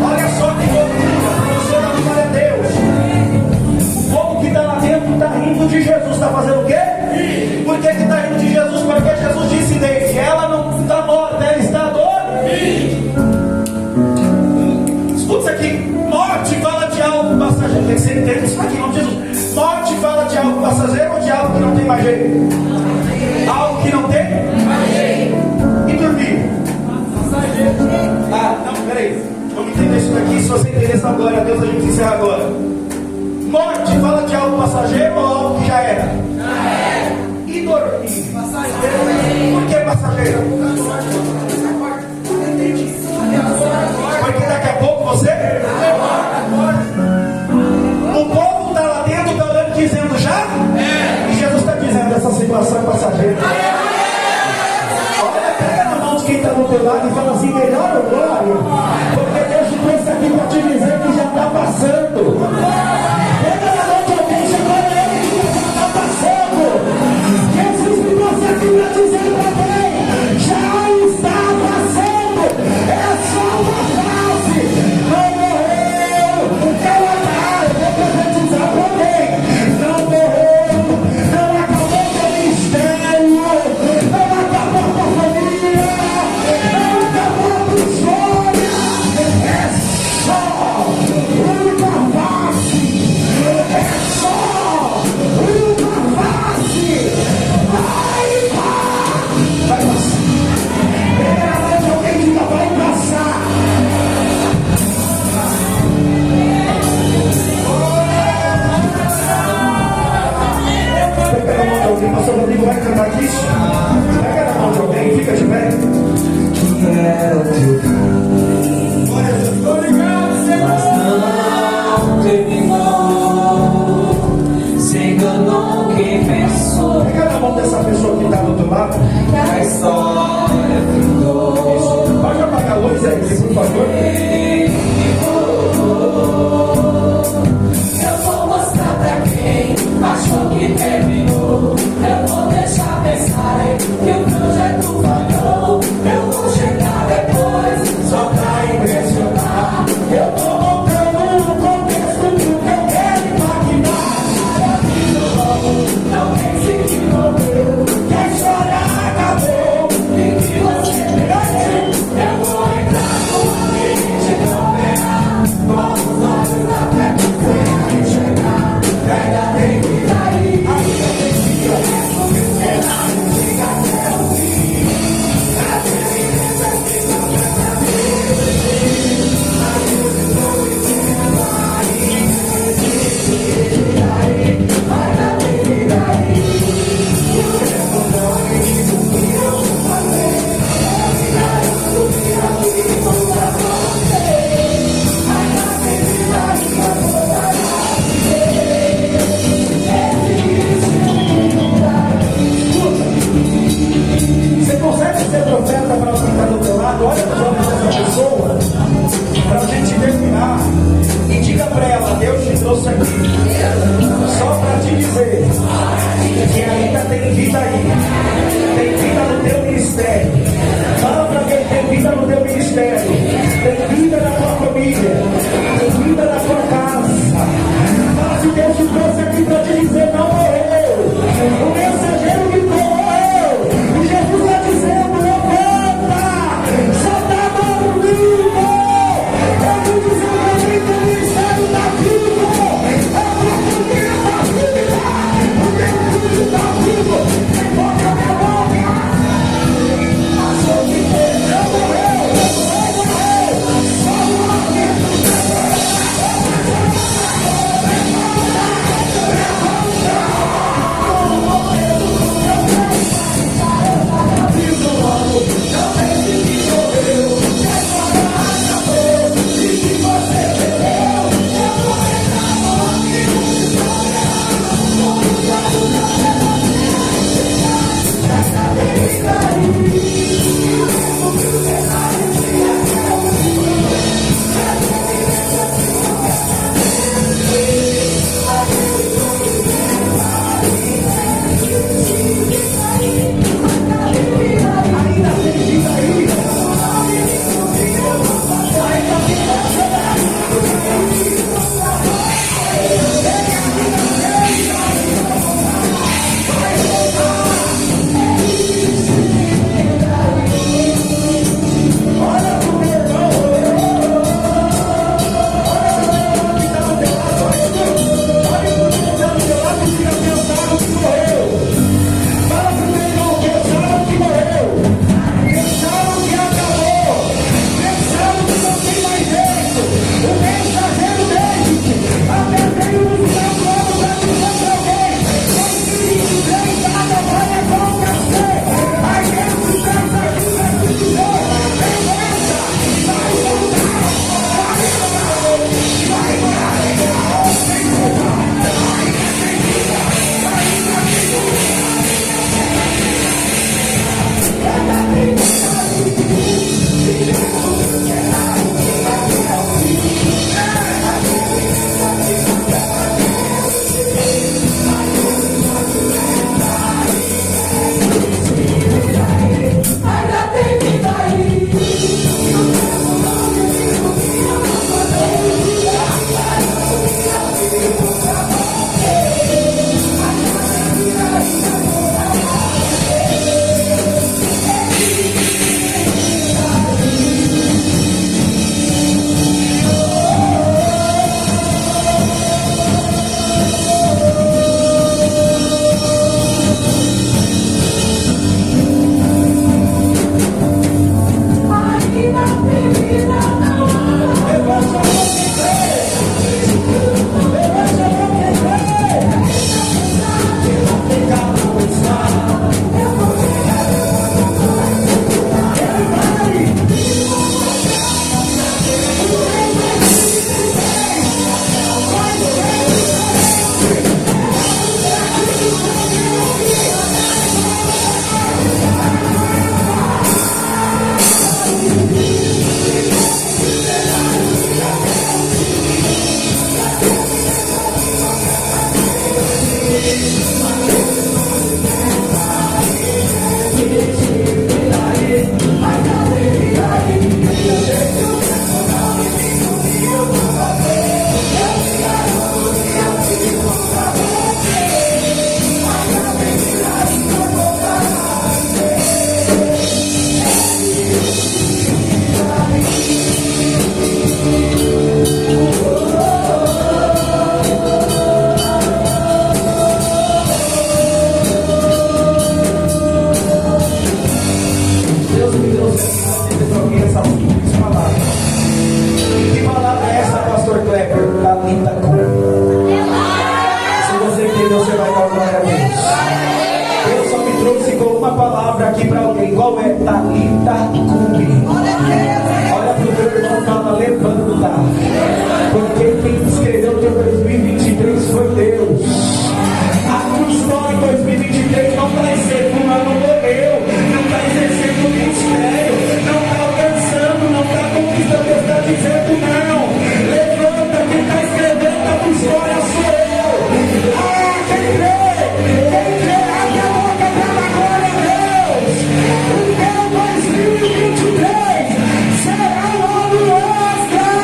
Olha só que loucura, você não glória a Deus. O povo que está lá dentro está rindo de Jesus. Está fazendo o quê? Por que está rindo de Jesus? Porque Jesus disse dele: ela não está morta, ela está dormindo. Escuta isso aqui: morte fala de algo passageiro. Tem que ser inteiro isso aqui, em nome de Jesus. Morte fala de algo passageiro ou de algo que não tem mais jeito? Algo que não tem mais jeito. E dormir? Não, peraí. Vamos entender isso daqui. Se você entender essa glória a Deus, a gente encerra agora. Morte fala de algo passageiro ou algo que já era? Já era. E dormir? Passageiro. Por que passageiro? Porque daqui a pouco você o povo está lá dentro, está olhando dizendo já? E Jesus está dizendo: essa situação é passageira. Olha, pega na mão de quem está do teu lado e fala assim: melhor ou glória? Porque Deus te trouxe aqui para te dizer que já está passando. Pega na mão de alguém, chegou ele que já está passando. Jesus me trouxe aqui para dizer para alguém: já está passando. É só uma fase. Não morreu, terminou, se enganou quem pensou. Pega na mão dessa pessoa que está do teu lado. A história findou. Isso. Pode apagar a luz aí, por favor. Eu vou mostrar pra quem achou que terminou. Eu vou deixar pensar que o projeto falhou. Eu vou chegar depois só pra impressionar. Eu tô montando um contexto que eu quero imaginar. Não pense que morreu, Que a história acabou. e que você perdeu. Eu vou entrar com a mente pra pegar. Com os olhos abertos pra enxergar. Ainda tem vida aí, ainda tem vida. É na música até o fim. A beleza fica pra mim. A luz estou em cima da aí, ainda tem vida aí. Você consegue ser profeta para quem está do teu lado? Olha para os olhos dessa pessoa, para a gente terminar, e diga para ela: Deus te trouxe aqui, só para te dizer que ainda tem vida aí, tem vida no teu ministério. Fala para quem tem vida no teu ministério, tem vida na tua família, tem vida na tua casa. Fala que Deus te trouxe aqui para te dizer: não morreu, o mensageiro que morreu. Jesus está dizendo: levanta, só está dormindo. Eu estou dizendo que o ministério está vivo, a tua família está viva, o teu filho está vivo. Talita Cumi. Se você entendeu, você vai dar glória a Deus. Deus só me trouxe com uma palavra aqui para alguém. Qual é? Talita Cumi. Olha para o teu irmão e fala: levanta. Porque quem escreveu o teu 2023 foi Deus. A tua história em 2023 não está exercendo, não morreu, não está exercendo o ministério, não está alcançando, não está conquistando, Deus está dizendo não. Levanta, quem está escrevendo a tua história sou eu. Ah, quem crê, abre a boca para a glória a Deus. O teu 2023 será um ano extraordinário.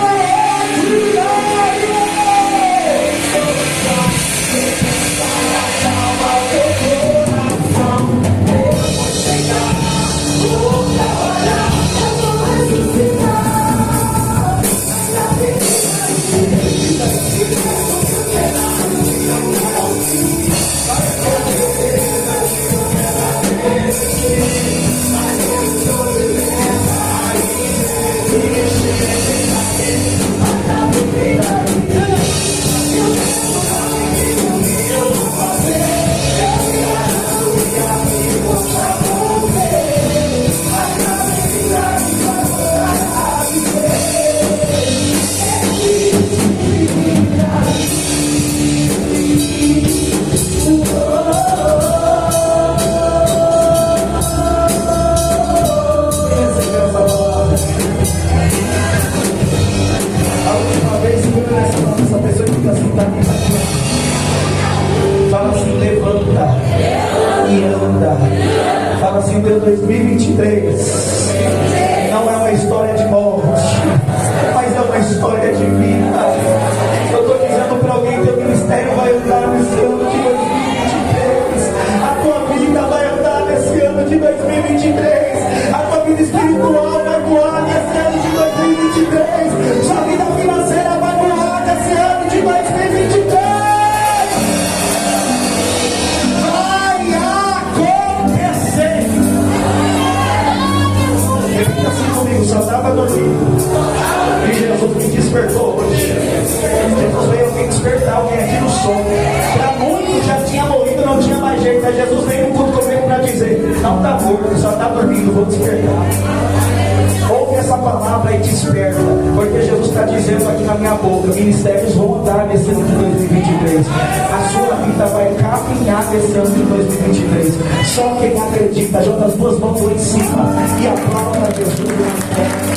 Fala assim: levanta e anda. Fala assim: o meu 2023 não é uma história de morte, mas é uma história de vida. Eu estou dizendo para alguém: teu ministério vai andar nesse ano de 2023. A tua vida vai andar nesse ano de 2023. A tua vida espiritual vai voar nesse ano de 2023. Sua vida financeira vai voar nesse ano de 2023. Só estava dormindo e Jesus me despertou hoje. Jesus veio alguém despertar alguém aqui no sono. Para muitos já tinha morrido, não tinha mais jeito. Aí Jesus veio no culto comigo para dizer: não está morto, só está dormindo, vou despertar. Ouve essa palavra e desperta, porque Jesus está dizendo aqui na minha boca: ministérios vão andar nesse ano de 2023. A sua vida vai caminhar nesse ano de 2023. Só quem acredita, joga as duas mãos lá em cima e aplauda Jesus.